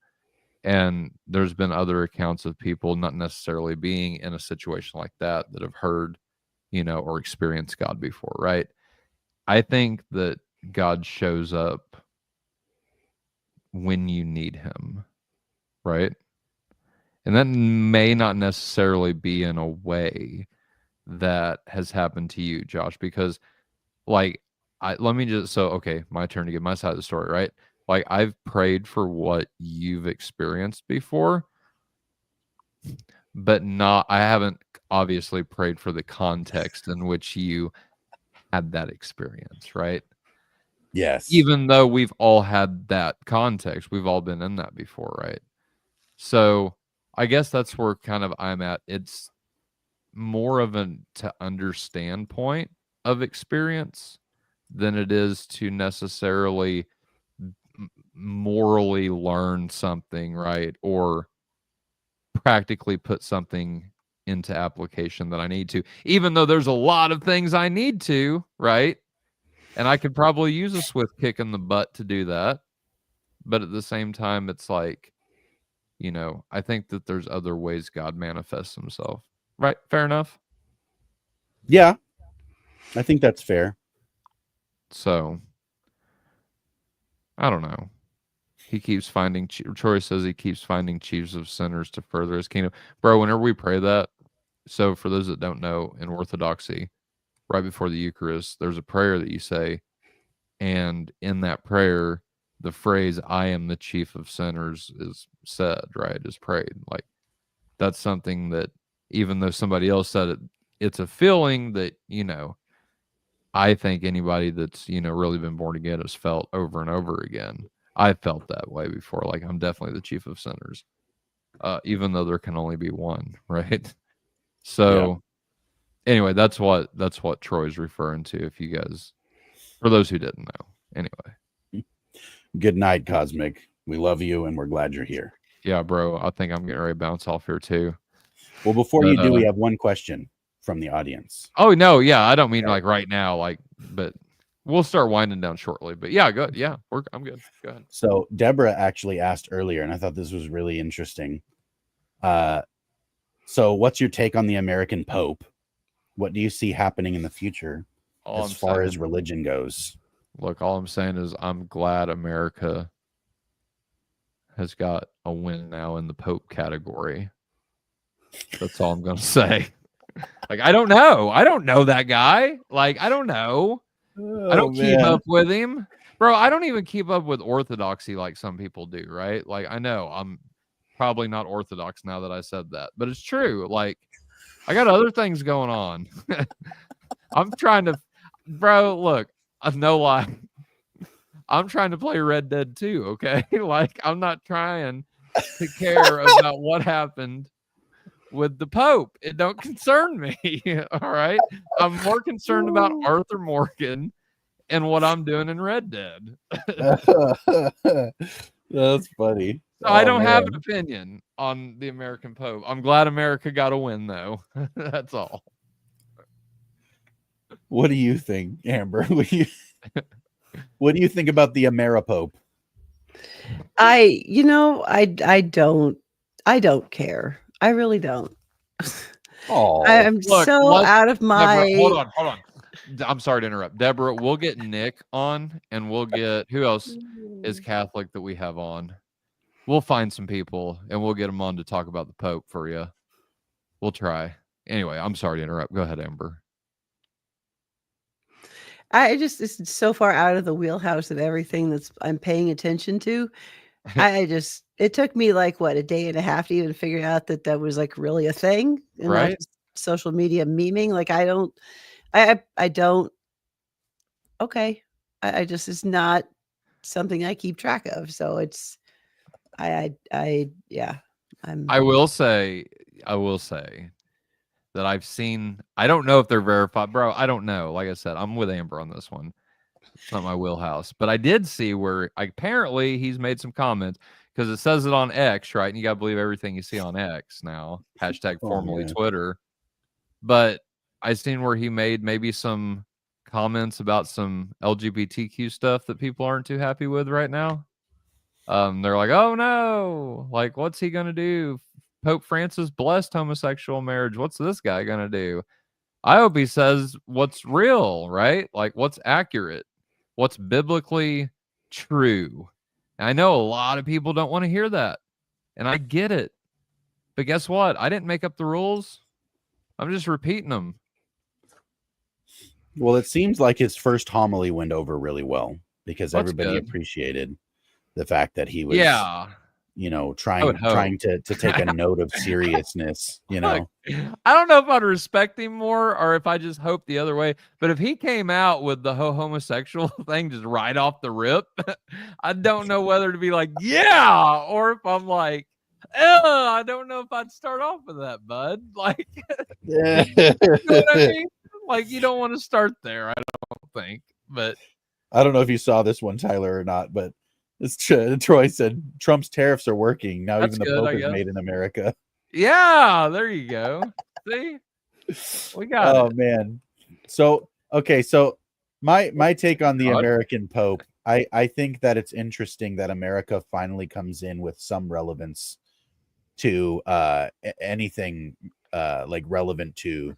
And there's been other accounts of people not necessarily being in a situation like that have heard, or experienced God before, right? I think that God shows up when you need him, right? And that may not necessarily be in a way that has happened to you, Josh, because my turn to give my side of the story, right? Like, I've prayed for what you've experienced before, but I haven't obviously prayed for the context in which you had that experience, right? Yes. Even though we've all had that context, we've all been in that before, right? So I guess that's where kind of I'm at. It's more of a to understand point of experience than it is to necessarily morally learn something, right? Or practically put something into application that I need to, even though there's a lot of things I need to, right? And I could probably use a swift kick in the butt to do that. But at the same time, it's like, I think that there's other ways God manifests himself. Right? Fair enough? Yeah. I think that's fair. So, I don't know. He keeps finding, Troy says he keeps finding chiefs of sinners to further his kingdom. Bro, whenever we pray that, so for those that don't know, in Orthodoxy, right before the Eucharist, there's a prayer that you say. And in that prayer, the phrase, I am the chief of sinners, is said, right? Is prayed. Like, that's something that, even though somebody else said it, it's a feeling that, I think anybody that's, really been born again has felt over and over again. I felt that way before. Like, I'm definitely the chief of sinners, even though there can only be one, right? So, anyway, that's what Troy's referring to. If you guys, for those who didn't know, anyway. Good night, Cosmic. We love you, and we're glad you're here. Yeah, bro. I think I'm getting ready to bounce off here too. Well, before you do, we have one question from the audience. Oh no, yeah, I don't mean like right now, but we'll start winding down shortly. But yeah, good. Yeah, I'm good. Go ahead. So Deborah actually asked earlier, and I thought this was really interesting. So what's your take on the American Pope? What do you see happening in the future as far as religion goes? Look, all I'm saying is I'm glad America has got a win now in the Pope category. That's all I'm going to say. Like, I don't know that guy. Like, I don't know. I don't keep up with him. Bro, I don't even keep up with orthodoxy like some people do, right? Like, I know I'm probably not orthodox now that I said that, but it's true. Like, I got other things going on. I'm trying to, bro, look, no lie. I'm trying to play Red Dead 2, okay? Like, I'm not trying to care about what happened with the Pope. It don't concern me, all right? I'm more concerned about Arthur Morgan and what I'm doing in Red Dead. That's funny. So I don't have an opinion on the American Pope. I'm glad America got a win, though. That's all. What do you think, Amber? What do you think about the Ameripope? I don't care. I really don't. Oh, I'm so out of my. Deborah, hold on. I'm sorry to interrupt. Deborah, we'll get Nick on, and we'll get who else is Catholic that we have on. We'll find some people, and we'll get them on to talk about the Pope for you. We'll try. Anyway, I'm sorry to interrupt. Go ahead, Amber. It's so far out of the wheelhouse of everything I'm paying attention to. It took me like a day and a half to even figure out that was like really a thing, and right? Not just social media memeing. Like I don't. Okay, it's not something I keep track of. So it's, yeah. I will say that I've seen. I don't know if they're verified, bro. I don't know. Like I said, I'm with Amber on this one. It's not my wheelhouse, but I did see where apparently he's made some comments because it says it on X, right? And you got to believe everything you see on X now. # formerly Twitter. But I seen where he made maybe some comments about some LGBTQ stuff that people aren't too happy with right now. They're like, oh no, like what's he gonna do? Pope Francis blessed homosexual marriage. What's this guy gonna do? I hope he says what's real, right? Like what's accurate, what's biblically true. And I know a lot of people don't want to hear that, and I get it. But guess what? I didn't make up the rules. I'm just repeating them. Well, it seems like his first homily went over really well because everybody appreciated the fact that he was, trying to take a note of seriousness, Look, I don't know if I'd respect him more or if I just hope the other way. But if he came out with the homosexual thing just right off the rip, I don't know whether to be like, yeah, or if I'm like, I don't know if I'd start off with that, bud. Like, you know what I mean? Like, you don't want to start there, I don't think. But I don't know if you saw this one, Tyler, or not, but Troy said Trump's tariffs are working. Now even the Pope is made in America. Yeah, there you go. See? We got it. Oh, man. So, okay, so my take on the American Pope, I think that it's interesting that America finally comes in with some relevance to anything like relevant to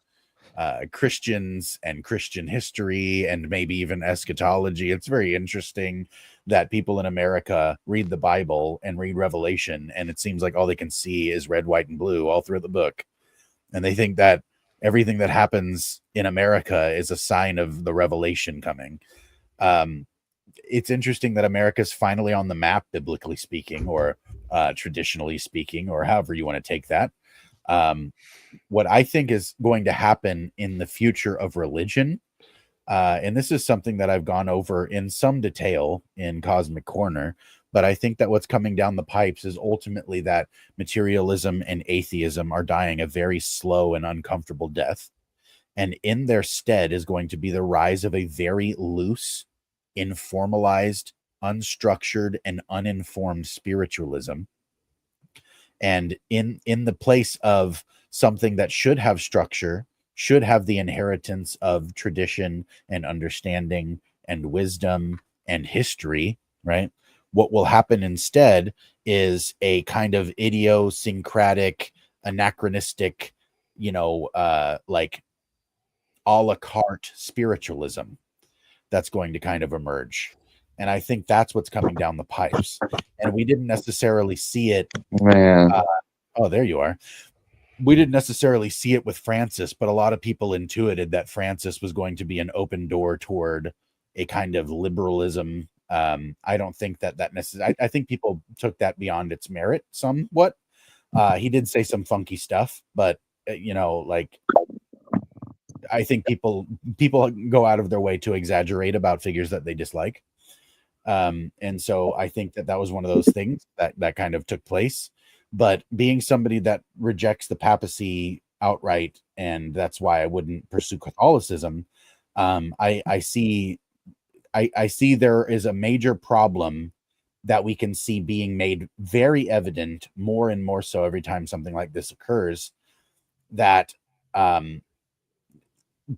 Christians and Christian history and maybe even eschatology. It's very interesting that people in America read the Bible and read Revelation, and it seems like all they can see is red, white, and blue all through the book. And they think that everything that happens in America is a sign of the revelation coming. It's interesting that America's finally on the map, biblically speaking, or traditionally speaking, or however you want to take that. What I think is going to happen in the future of religion, and this is something that I've gone over in some detail in Cosmic Corner, but I think that what's coming down the pipes is ultimately that materialism and atheism are dying a very slow and uncomfortable death. And in their stead is going to be the rise of a very loose, informalized, unstructured, and uninformed spiritualism. And in the place of something that should have structure, should have the inheritance of tradition and understanding and wisdom and history, right? What will happen instead is a kind of idiosyncratic, anachronistic, like a la carte spiritualism that's going to kind of emerge. And I think that's what's coming down the pipes. And we didn't necessarily see it. Man. Oh, there you are. We didn't necessarily see it with Francis, but a lot of people intuited that Francis was going to be an open door toward a kind of liberalism. I don't think that necessarily, I think people took that beyond its merit somewhat. He did say some funky stuff, but like, I think people go out of their way to exaggerate about figures that they dislike. And so I think that was one of those things that kind of took place. But being somebody that rejects the papacy outright, and that's why I wouldn't pursue Catholicism, I see there is a major problem that we can see being made very evident more and more so every time something like this occurs, that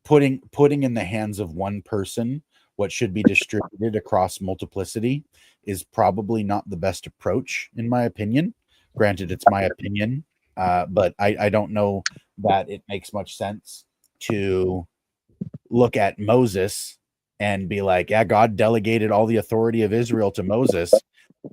putting in the hands of one person what should be distributed across multiplicity is probably not the best approach, in my opinion. Granted, it's my opinion, but I don't know that it makes much sense to look at Moses and be like, yeah, God delegated all the authority of Israel to Moses.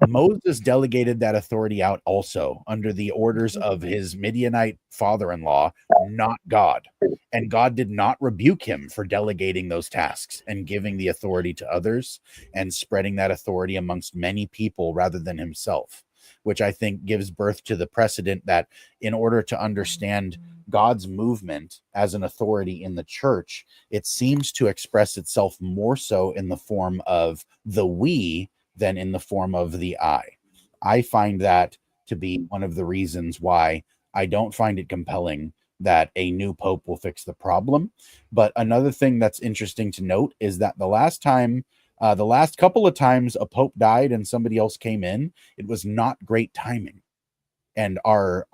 Moses delegated that authority out also under the orders of his Midianite father-in-law, not God. And God did not rebuke him for delegating those tasks and giving the authority to others and spreading that authority amongst many people rather than himself, which I think gives birth to the precedent that in order to understand God's movement as an authority in the church, it seems to express itself more so in the form of the we than in the form of the I. I find that to be one of the reasons why I don't find it compelling that a new pope will fix the problem. But another thing that's interesting to note is that the last couple of times a pope died and somebody else came in, it was not great timing. And our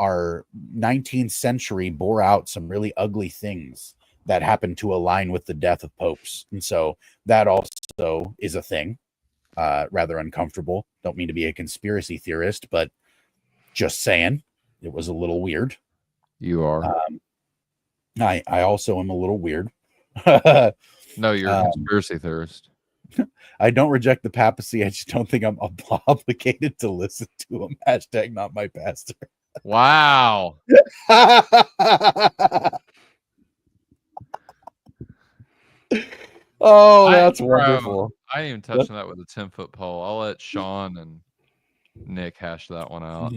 19th century bore out some really ugly things that happened to align with the death of popes. And so that also is a thing. Rather uncomfortable. Don't mean to be a conspiracy theorist, but just saying it was a little weird. You are. I also am a little weird. No, you're a conspiracy theorist. I don't reject the papacy. I just don't think I'm obligated to listen to him. Hashtag not my pastor. Wow. Oh, that's wonderful. I ain't even touching that with a 10-foot pole. I'll let Sean and Nick hash that one out.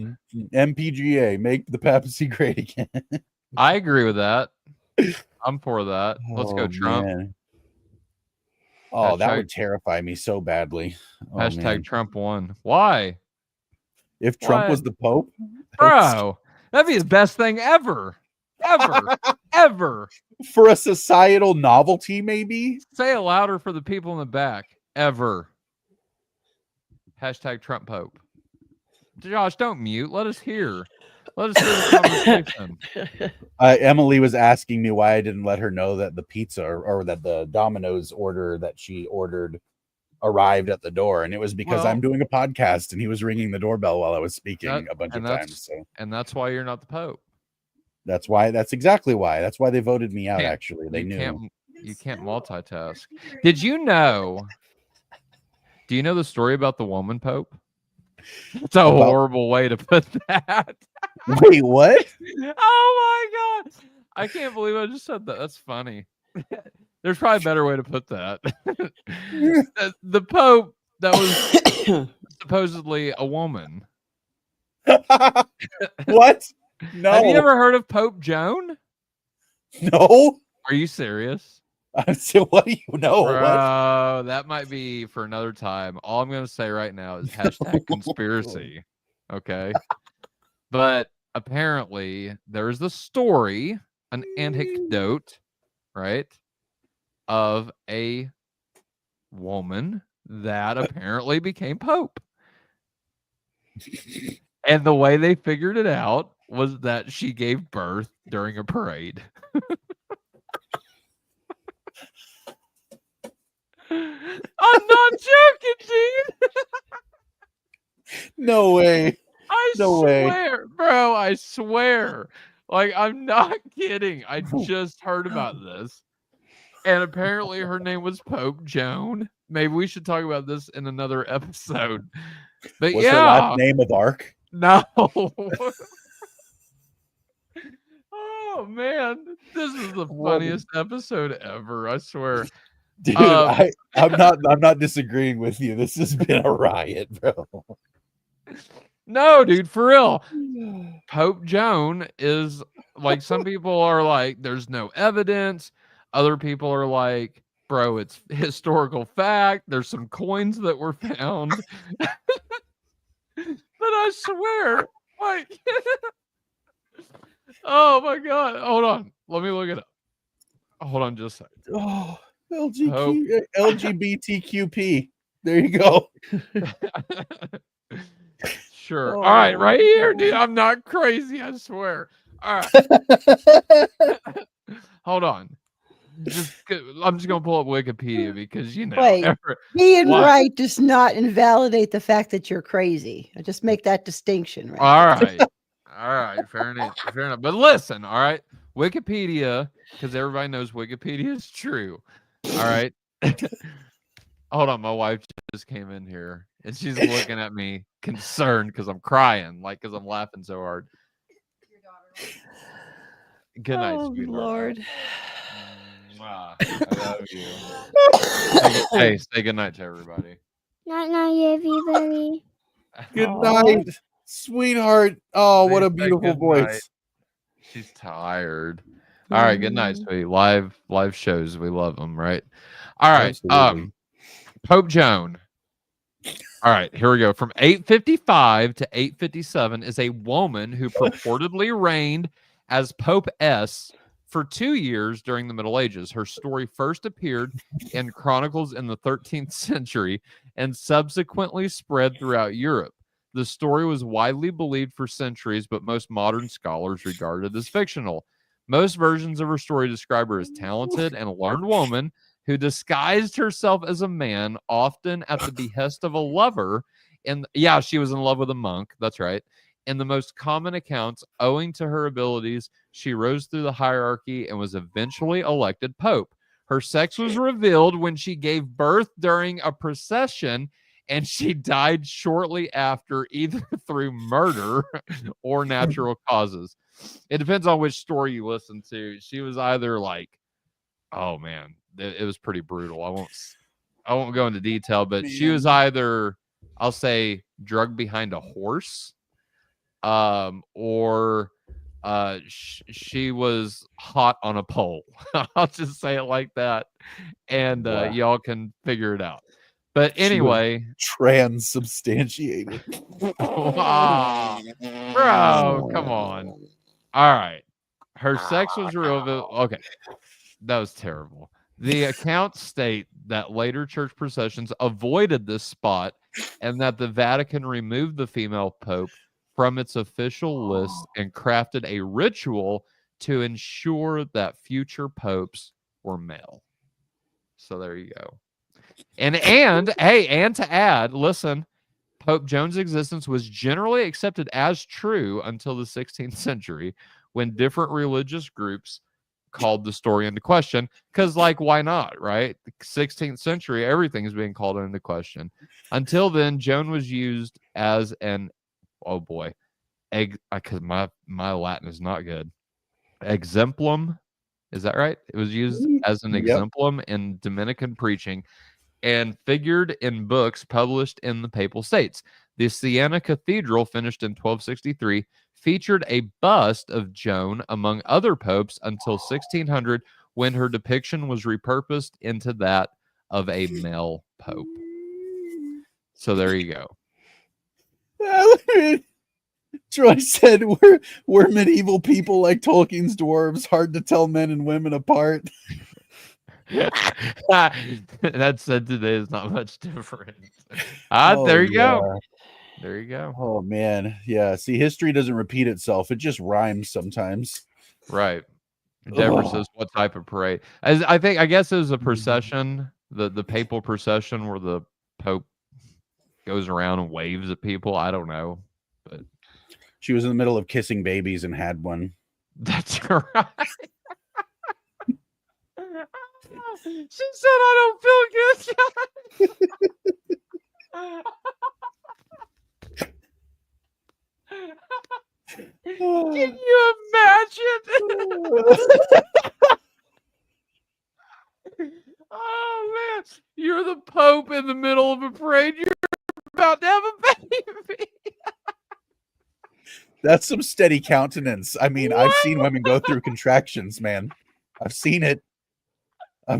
MPGA, make the papacy great again. I agree with that. I'm for that. Let's go, Trump. Man. Oh, that would terrify me so badly. Hashtag Trump won. Why? If Trump was the Pope? Bro, that'd be the best thing ever. Ever. For a societal novelty, maybe? Say it louder for the people in the back. Ever. Hashtag Trump Pope. Josh, don't mute. Let us hear. Let us hear the conversation. Emily was asking me why I didn't let her know that the pizza or that the Domino's order that she ordered arrived at the door, and it was because I'm doing a podcast and he was ringing the doorbell while I was speaking a bunch of times. And that's why you're not the Pope. That's exactly why. That's why they voted me out. Actually, they knew you can't multitask. Did you know? Do you know the story about the woman Pope? It's a horrible way to put that. Wait, what? Oh my god! I can't believe I just said that. That's funny. There's probably a better way to put that. The Pope that was supposedly a woman. What? No. Have you ever heard of Pope Joan? No. Are you serious? So what do you know? Bro, that might be for another time. All I'm going to say right now is hashtag conspiracy. Okay. But apparently there's the story, an anecdote right, of a woman that apparently became Pope. And the way they figured it out was that she gave birth during a parade. I'm not joking, dude. No way. I No way. swear, bro. I swear. Like, I'm not kidding. I just heard about this. And apparently her name was Pope Joan. Maybe we should talk about this in another episode. But What's her last name of Ark? No. Oh man, this is the funniest episode ever. I swear, dude. I'm not disagreeing with you. This has been a riot, bro. No, dude, for real. Pope Joan is like, some people are like, there's no evidence. Other people are like, bro, it's historical fact. There's some coins that were found. But I swear, like, oh my God. Hold on. Let me look it up. Hold on just a second. Oh, LGBTQP. There you go. Sure. Oh, all right, right here, dude. I'm not crazy, I swear. All right. Hold on. I'm just gonna pull up Wikipedia because Wait, being right does not invalidate the fact that you're crazy. I just make that distinction, right? All right. All right, fair enough. Fair enough. But listen, all right, Wikipedia, because everybody knows Wikipedia is true. All right. Hold on, my wife just came in here and she's looking at me concerned because I'm crying, like because I'm laughing so hard. Good night, sweetheart. Lord. I love you. Hey, say good night to everybody. Night, everybody. Good night, sweetheart. Oh, what a beautiful voice. Night. She's tired. All right, good night, sweetie. Live shows, we love them, right? All right. Absolutely. Pope Joan. All right, here we go. From 855 to 857 is a woman who purportedly reigned as Pope S for 2 years during the Middle Ages. Her story first appeared in chronicles in the 13th century and subsequently spread throughout Europe. The story was widely believed for centuries, but most modern scholars regard it as fictional. Most versions of her story describe her as talented and learned woman who disguised herself as a man, often at the behest of a lover. And yeah, she was in love with a monk. That's right. In the most common accounts, owing to her abilities, she rose through the hierarchy and was eventually elected pope. Her sex was revealed when she gave birth during a procession, and she died shortly after, either through murder or natural causes. It depends on which story you listen to. She was either like, oh man, it was pretty brutal. I won't go into detail, but she was either, I'll say, drugged behind a horse, or she was hot on a pole. I'll just say it like that, and y'all can figure it out. But anyway, transubstantiated. Bro, come on. All right, her sex was revealed. Okay, that was terrible. The accounts state that later church processions avoided this spot and that the Vatican removed the female pope from its official list and crafted a ritual to ensure that future popes were male. So there you go. And to add, listen, Pope Joan's existence was generally accepted as true until the 16th century, when different religious groups called the story into question. Because, like, why not, right? The 16th century, everything is being called into question. Until then, Joan was used as an, oh boy, because my Latin is not good. Exemplum, is that right? It was used as an exemplum in Dominican preaching and figured in books published in the Papal States. The Siena Cathedral, finished in 1263, featured a bust of Joan among other popes until 1600, when her depiction was repurposed into that of a male pope. So there you go. Troy said, we're medieval people like Tolkien's dwarves, hard to tell men and women apart. That said today is not much different. There you go. There you go. Oh man, yeah. See, history doesn't repeat itself; it just rhymes sometimes. Right. Deborah says, "What type of parade?" I guess it was a procession, the papal procession where the Pope goes around and waves at people. I don't know, but she was in the middle of kissing babies and had one. That's right. She said, "I don't feel good." Can you imagine? Oh man, you're the Pope in the middle of a parade. You're about to have a baby. That's some steady countenance. I mean, I've seen women go through contractions, man. I've seen it. Oh,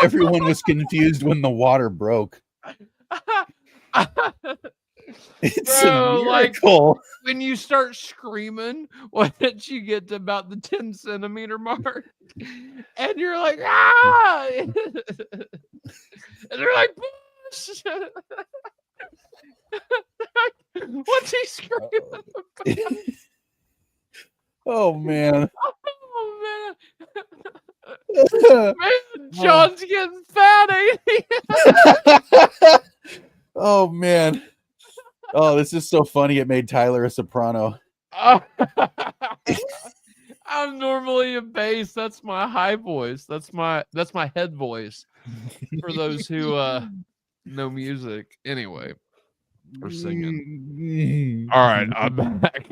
everyone was confused when the water broke. It's a miracle. Like, when you start screaming, once you get to about the 10 centimeter mark, and you're like, ah! And they're like, push! What's he screaming about? Oh man. Oh man. Man, John's getting fat, ain't he? Oh man. Oh, this is so funny. It made Tyler a soprano. I'm normally a bass. That's my high voice. That's my head voice. For those who know music. Anyway, we're singing. All right, I'm back.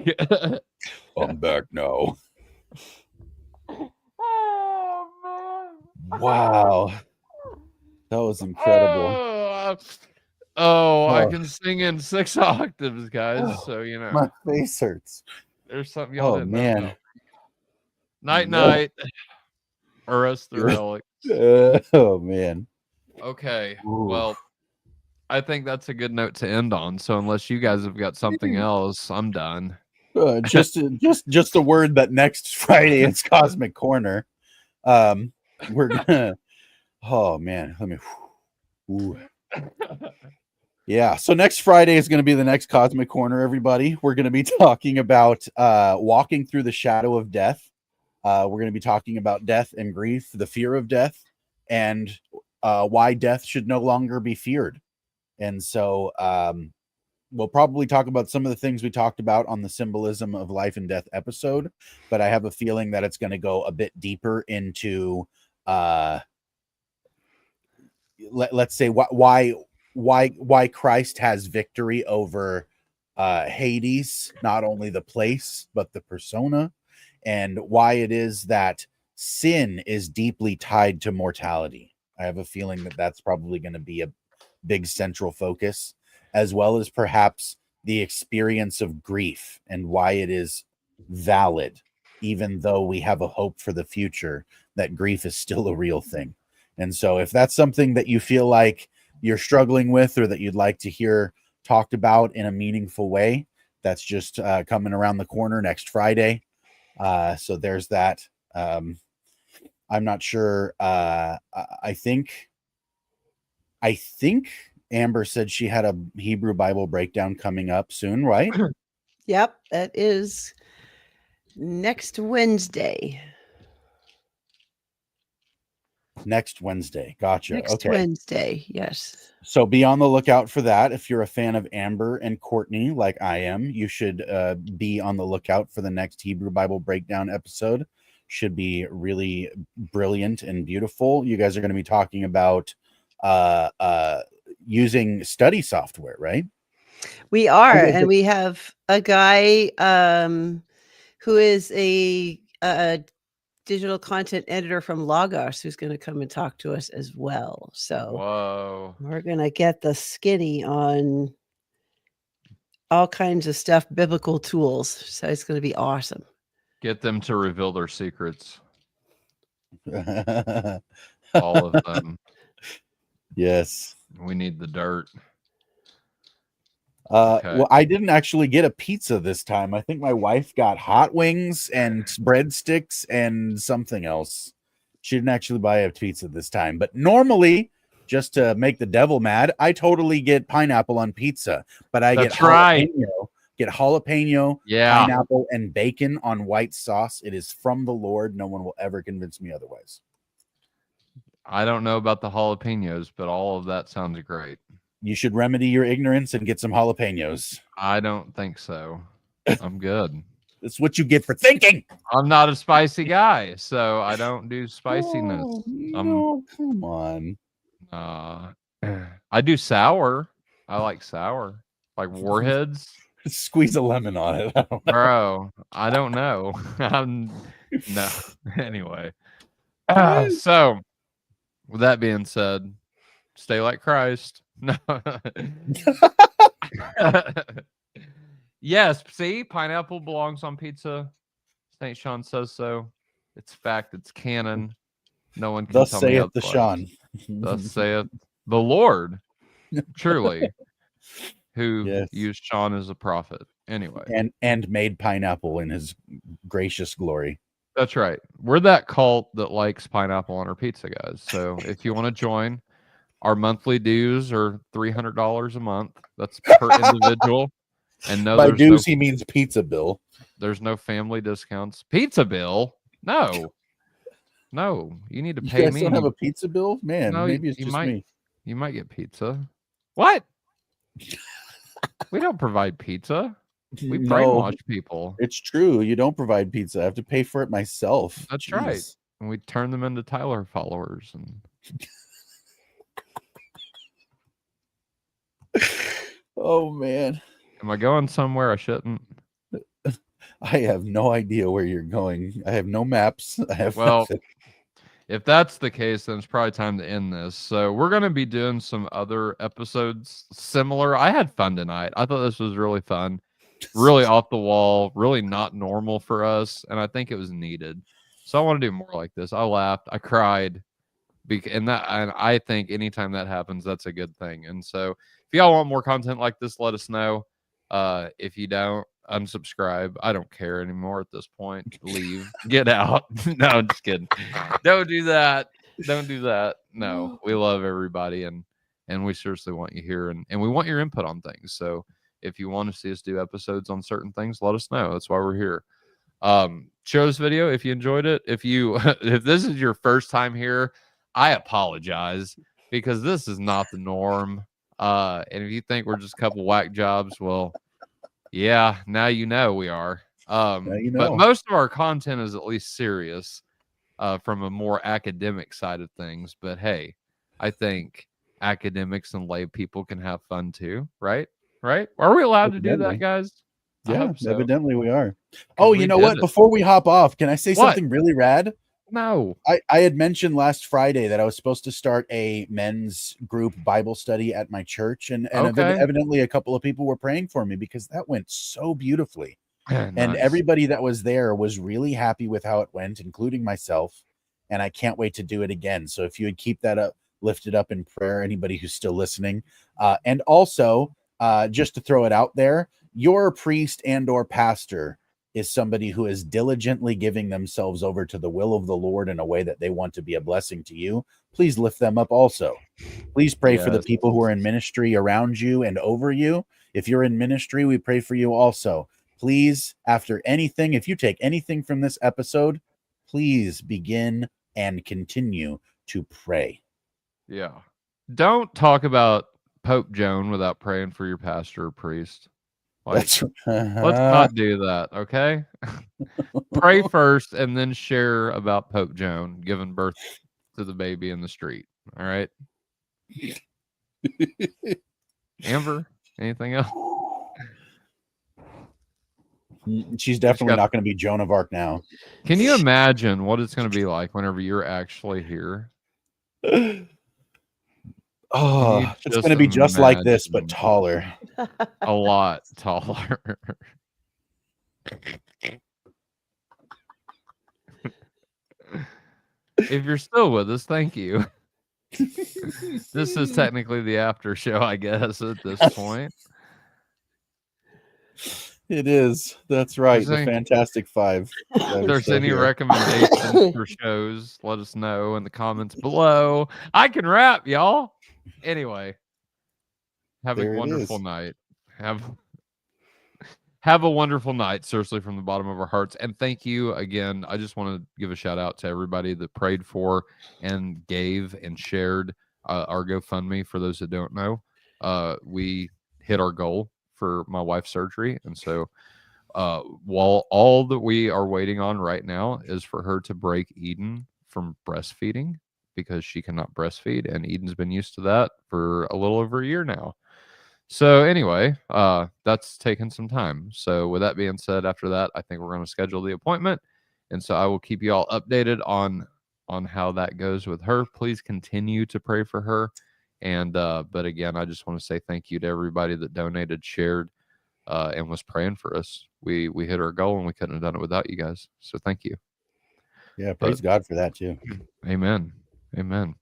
I'm back now. Oh man. Wow. That was incredible. I can sing in 6 octaves, guys. So you know. My face hurts. There's something y'all didn't man. know. Night. Arrest the relics. Oh man. Okay. Ooh. Well, I think that's a good note to end on. So unless you guys have got something else, I'm done. Just a word that next Friday it's Cosmic Corner. We're gonna. Oh man, let me. Ooh. Yeah, so next Friday is going to be the next Cosmic Corner, everybody. We're going to be talking about walking through the shadow of death. We're going to be talking about death and grief, the fear of death, and why death should no longer be feared. And so we'll probably talk about some of the things we talked about on the symbolism of life and death episode, but I have a feeling that it's going to go a bit deeper into let's say why Christ has victory over Hades, not only the place but the persona, and why it is that sin is deeply tied to mortality. I have a feeling that that's probably going to be a big central focus, as well as perhaps the experience of grief and why it is valid, even though we have a hope for the future, that grief is still a real thing. And so if that's something that you feel like you're struggling with or that you'd like to hear talked about in a meaningful way, that's just coming around the corner next Friday. So there's that. I'm not sure. I think Amber said she had a Hebrew Bible breakdown coming up soon, right? Yep, that is next Wednesday. Next Wednesday. Gotcha. Next Wednesday, yes. So be on the lookout for that. If you're a fan of Amber and Courtney, like I am, you should be on the lookout for the next Hebrew Bible breakdown episode. Should be really brilliant and beautiful. You guys are going to be talking about using study software, right? We are, and we have a guy who is a digital content editor from Logos who's going to come and talk to us as well. So whoa, we're going to get the skinny on all kinds of stuff, biblical tools. So it's going to be awesome. Get them to reveal their secrets. All of them. Yes. We need the dirt. Okay. Well, I didn't actually get a pizza this time. I think my wife got hot wings and breadsticks and something else. She didn't actually buy a pizza this time. But normally, just to make the devil mad, I totally get pineapple on pizza. But I That's right. get jalapeno, Yeah. pineapple, and bacon on white sauce. It is from the Lord. No one will ever convince me otherwise. I don't know about the jalapenos, but all of that sounds great. You should remedy your ignorance and get some jalapenos. I don't think so. I'm good. That's what you get for thinking. I'm not a spicy guy, so I don't do spiciness. Oh, no, come on. I do sour. I like sour, like warheads. Squeeze a lemon on it. I don't know. Bro, I don't know. No. Anyway. So, with that being said, stay like Christ. No. Yes, see, pineapple belongs on pizza. St. Sean says so. It's fact. It's canon. No one can Thus tell me saith the otherwise. Sean. Thus saith the Lord, truly, who Yes. used Sean as a prophet. Anyway, and made pineapple in his gracious glory. that's right. We're that cult that likes pineapple on our pizza, guys. So if you want to join, our monthly dues are $300 a month. That's per individual. And no, By there's dues, no, he means pizza bill. there's no family discounts. Pizza bill? No, you need to You pay guys me. don't have a pizza bill? Man, No, maybe it's you just might. me. You might get pizza. What? We don't provide pizza. We No, brainwash people. it's true. You don't provide pizza. I have to pay for it myself. That's Jeez. right. And we turn them into Tyler followers. And Oh, man. am I going somewhere I shouldn't? I have no idea where you're going. I have no maps. I have Well, nothing. if that's the case, then it's probably time to end this. So we're going to be doing some other episodes similar. I had fun tonight. I thought this was really fun, really off the wall, really not normal for us. And I think it was needed. So I want to do more like this. I laughed. I cried. And I think anytime that happens, that's a good thing. And so if y'all want more content like this, let us know. If you don't, unsubscribe. I don't care anymore at this point. Leave. Get out. No, I'm just kidding. Don't do that. Don't do that. No, we love everybody and we seriously want you here and we want your input on things. So if you want to see us do episodes on certain things, let us know. That's why we're here. Share this video if you enjoyed it. If this is your first time here, I apologize because this is not the norm. And if you think we're just a couple whack jobs, well, yeah, now you know we are. But most of our content is at least serious from a more academic side of things. But hey, I think academics and lay people can have fun too, right? Right? Are we allowed to do that, guys? Yeah, so. Evidently we are. Oh, you know what? Before we hop off, can I say something really rad? No. I had mentioned last Friday that I was supposed to start a men's group Bible study at my church. And evidently a couple of people were praying for me because that went so beautifully. Nice. And everybody that was there was really happy with how it went, including myself. And I can't wait to do it again. So if you would keep that up, lifted up in prayer, anybody who's still listening. And also, just to throw it out there, your priest and or pastor is somebody who is diligently giving themselves over to the will of the Lord in a way that they want to be a blessing to you. Please lift them up also. Please pray for the people who are in ministry around you and over you. If you're in ministry, we pray for you also. Please, after anything, if you take anything from this episode, please begin and continue to pray. Yeah. Don't talk about Pope Joan without praying for your pastor or priest. Let's not do that, okay? Pray first and then share about Pope Joan giving birth to the baby in the street. All right. Amber, anything else? She's definitely not going to be Joan of Arc now. Can you imagine what it's going to be like whenever you're actually here? Oh, it's going to be just like this, but taller. A lot taller. If you're still with us, thank you. This is technically the after show, I guess, at this point. It is. That's right. Is The there- Fantastic Five. If there's any recommendations for shows, let us know in the comments below. I can rap, y'all. Anyway, have There a it wonderful is. night. Have a wonderful night, seriously, from the bottom of our hearts. And thank you again. I just want to give a shout out to everybody that prayed for and gave and shared our GoFundMe. For those that don't know, we hit our goal for my wife's surgery. And so while all that we are waiting on right now is for her to break Eden from breastfeeding, because she cannot breastfeed, and Eden's been used to that for a little over a year now. So anyway, that's taken some time. So with that being said, after that, I think we're going to schedule the appointment, and so I will keep you all updated on how that goes with her. Please continue to pray for her. And but again, I just want to say thank you to everybody that donated, shared, and was praying for us. We hit our goal, and we couldn't have done it without you guys. So thank you. Yeah, praise God for that too. Amen. Amen.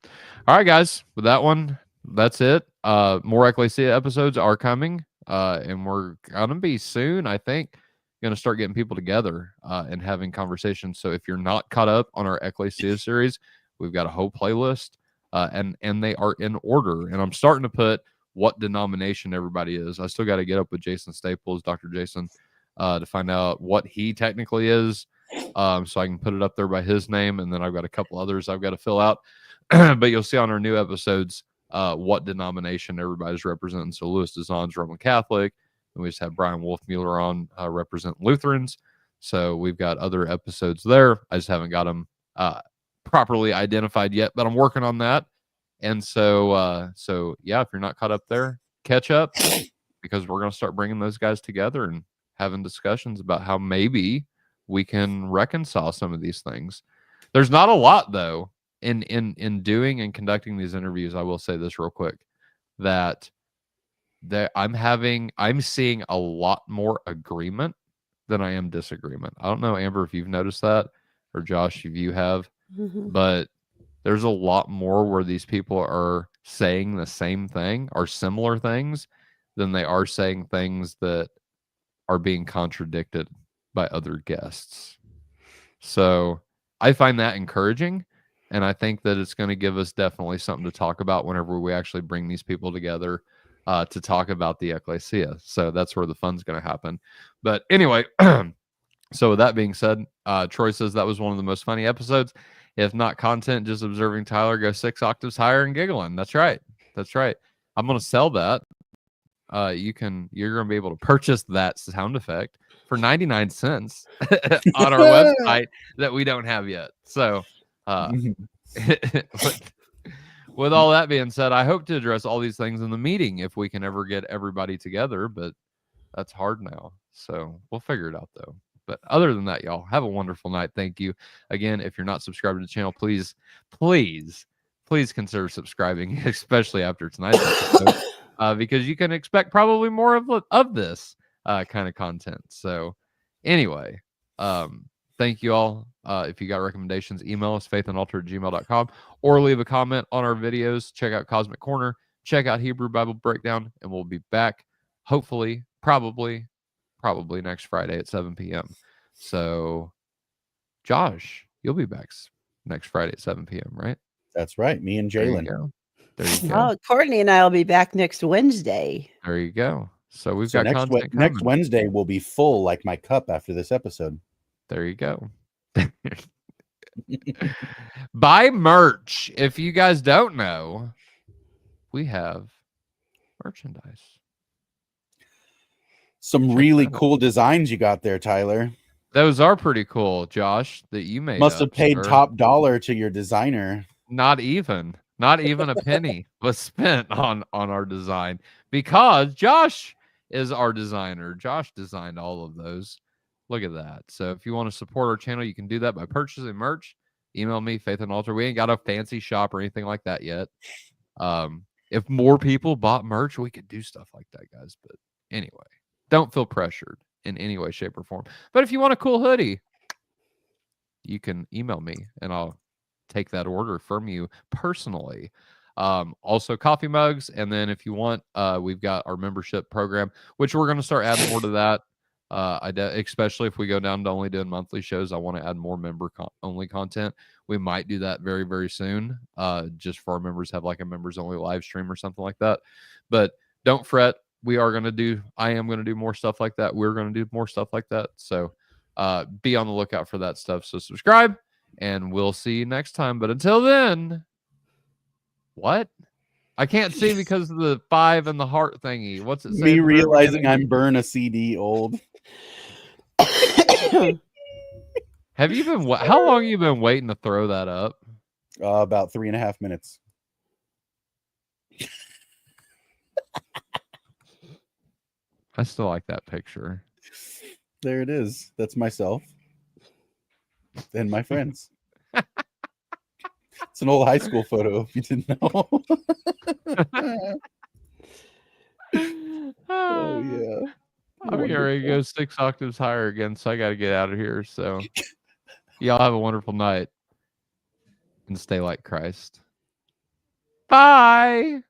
All right, guys. With that one, that's it. More Ecclesia episodes are coming, and we're gonna be soon, I think, gonna start getting people together and having conversations. So if you're not caught up on our Ecclesia series, we've got a whole playlist, and they are in order. And I'm starting to put what denomination everybody is. I still got to get up with Jason Staples, Dr. Jason, to find out what he technically is, so I can put it up there by his name. And then I've got a couple others I've got to fill out. But you'll see on our new episodes what denomination everybody's representing. So Louis Dezon's Roman Catholic, and we just have Brian Wolfmueller on representing Lutherans. So we've got other episodes there. I just haven't got them properly identified yet, but I'm working on that. And so yeah, if you're not caught up there, catch up, because we're going to start bringing those guys together and having discussions about how maybe we can reconcile some of these things. There's not a lot, though, in doing and conducting these interviews. I will say this real quick, that I'm seeing a lot more agreement than I am disagreement. I don't know, Amber, if you've noticed that, or Josh, if you have, but there's a lot more where these people are saying the same thing or similar things than they are saying things that are being contradicted by other guests. So I find that encouraging, and I think that it's going to give us definitely something to talk about whenever we actually bring these people together to talk about the ecclesia. So that's where the fun's going to happen. But anyway, so with that being said, Troy says that was one of the most funny episodes. If not content, just observing Tyler go 6 octaves higher and giggling. That's right. That's right. I'm going to sell that. You're going to be able to purchase that sound effect for 99 cents on our website that we don't have yet. So, with all that being said, I hope to address all these things in the meeting if we can ever get everybody together, but that's hard now. So we'll figure it out, though. But other than that, y'all, have a wonderful night. Thank you. Again, if you're not subscribed to the channel, please consider subscribing, especially after tonight's episode, because you can expect probably more of this kind of content. So anyway, thank you all. If you got recommendations, email us, faithunaltered@gmail.com, or leave a comment on our videos. Check out Cosmic Corner. Check out Hebrew Bible Breakdown, and we'll be back, hopefully, probably next Friday at 7 p.m. So, Josh, you'll be back next Friday at 7 p.m., right? That's right. Me and Jalen. There you go. Oh, Courtney and I will be back next Wednesday. There you go. So we've got content next Wednesday will be full like my cup after this episode. There you go. Buy merch. If you guys don't know, we have merchandise. Some really cool designs you got there, Tyler. Those are pretty cool, Josh, that you made. Must have paid top dollar to your designer. Not even a penny was spent on our design, because Josh is our designer. Josh designed all of those. Look at that. So if you want to support our channel, you can do that by purchasing merch. Email me, Faith Unaltered. We ain't got a fancy shop or anything like that yet. If more people bought merch, we could do stuff like that, guys. But anyway, don't feel pressured in any way, shape, or form. But if you want a cool hoodie, you can email me, and I'll take that order from you personally. Also coffee mugs. And then if you want, we've got our membership program, which we're going to start adding more to that. Especially if we go down to only doing monthly shows, I want to add more only content. We might do that very, very soon. Just for our members, have like a members only live stream or something like that. But don't fret. I am going to do more stuff like that. We're going to do more stuff like that. So be on the lookout for that stuff. So subscribe and we'll see you next time. But until then, what? I can't see because of the 5 and the heart thingy. What's it say? Me realizing I'm burn a CD old. Have you been? How long have you been waiting to throw that up? About 3.5 minutes. I still like that picture. There it is. That's myself and my friends. It's an old high school photo, if you didn't know. Oh yeah. I'm ready to go 6 octaves higher again, so I got to get out of here. So y'all have a wonderful night and stay like Christ. Bye.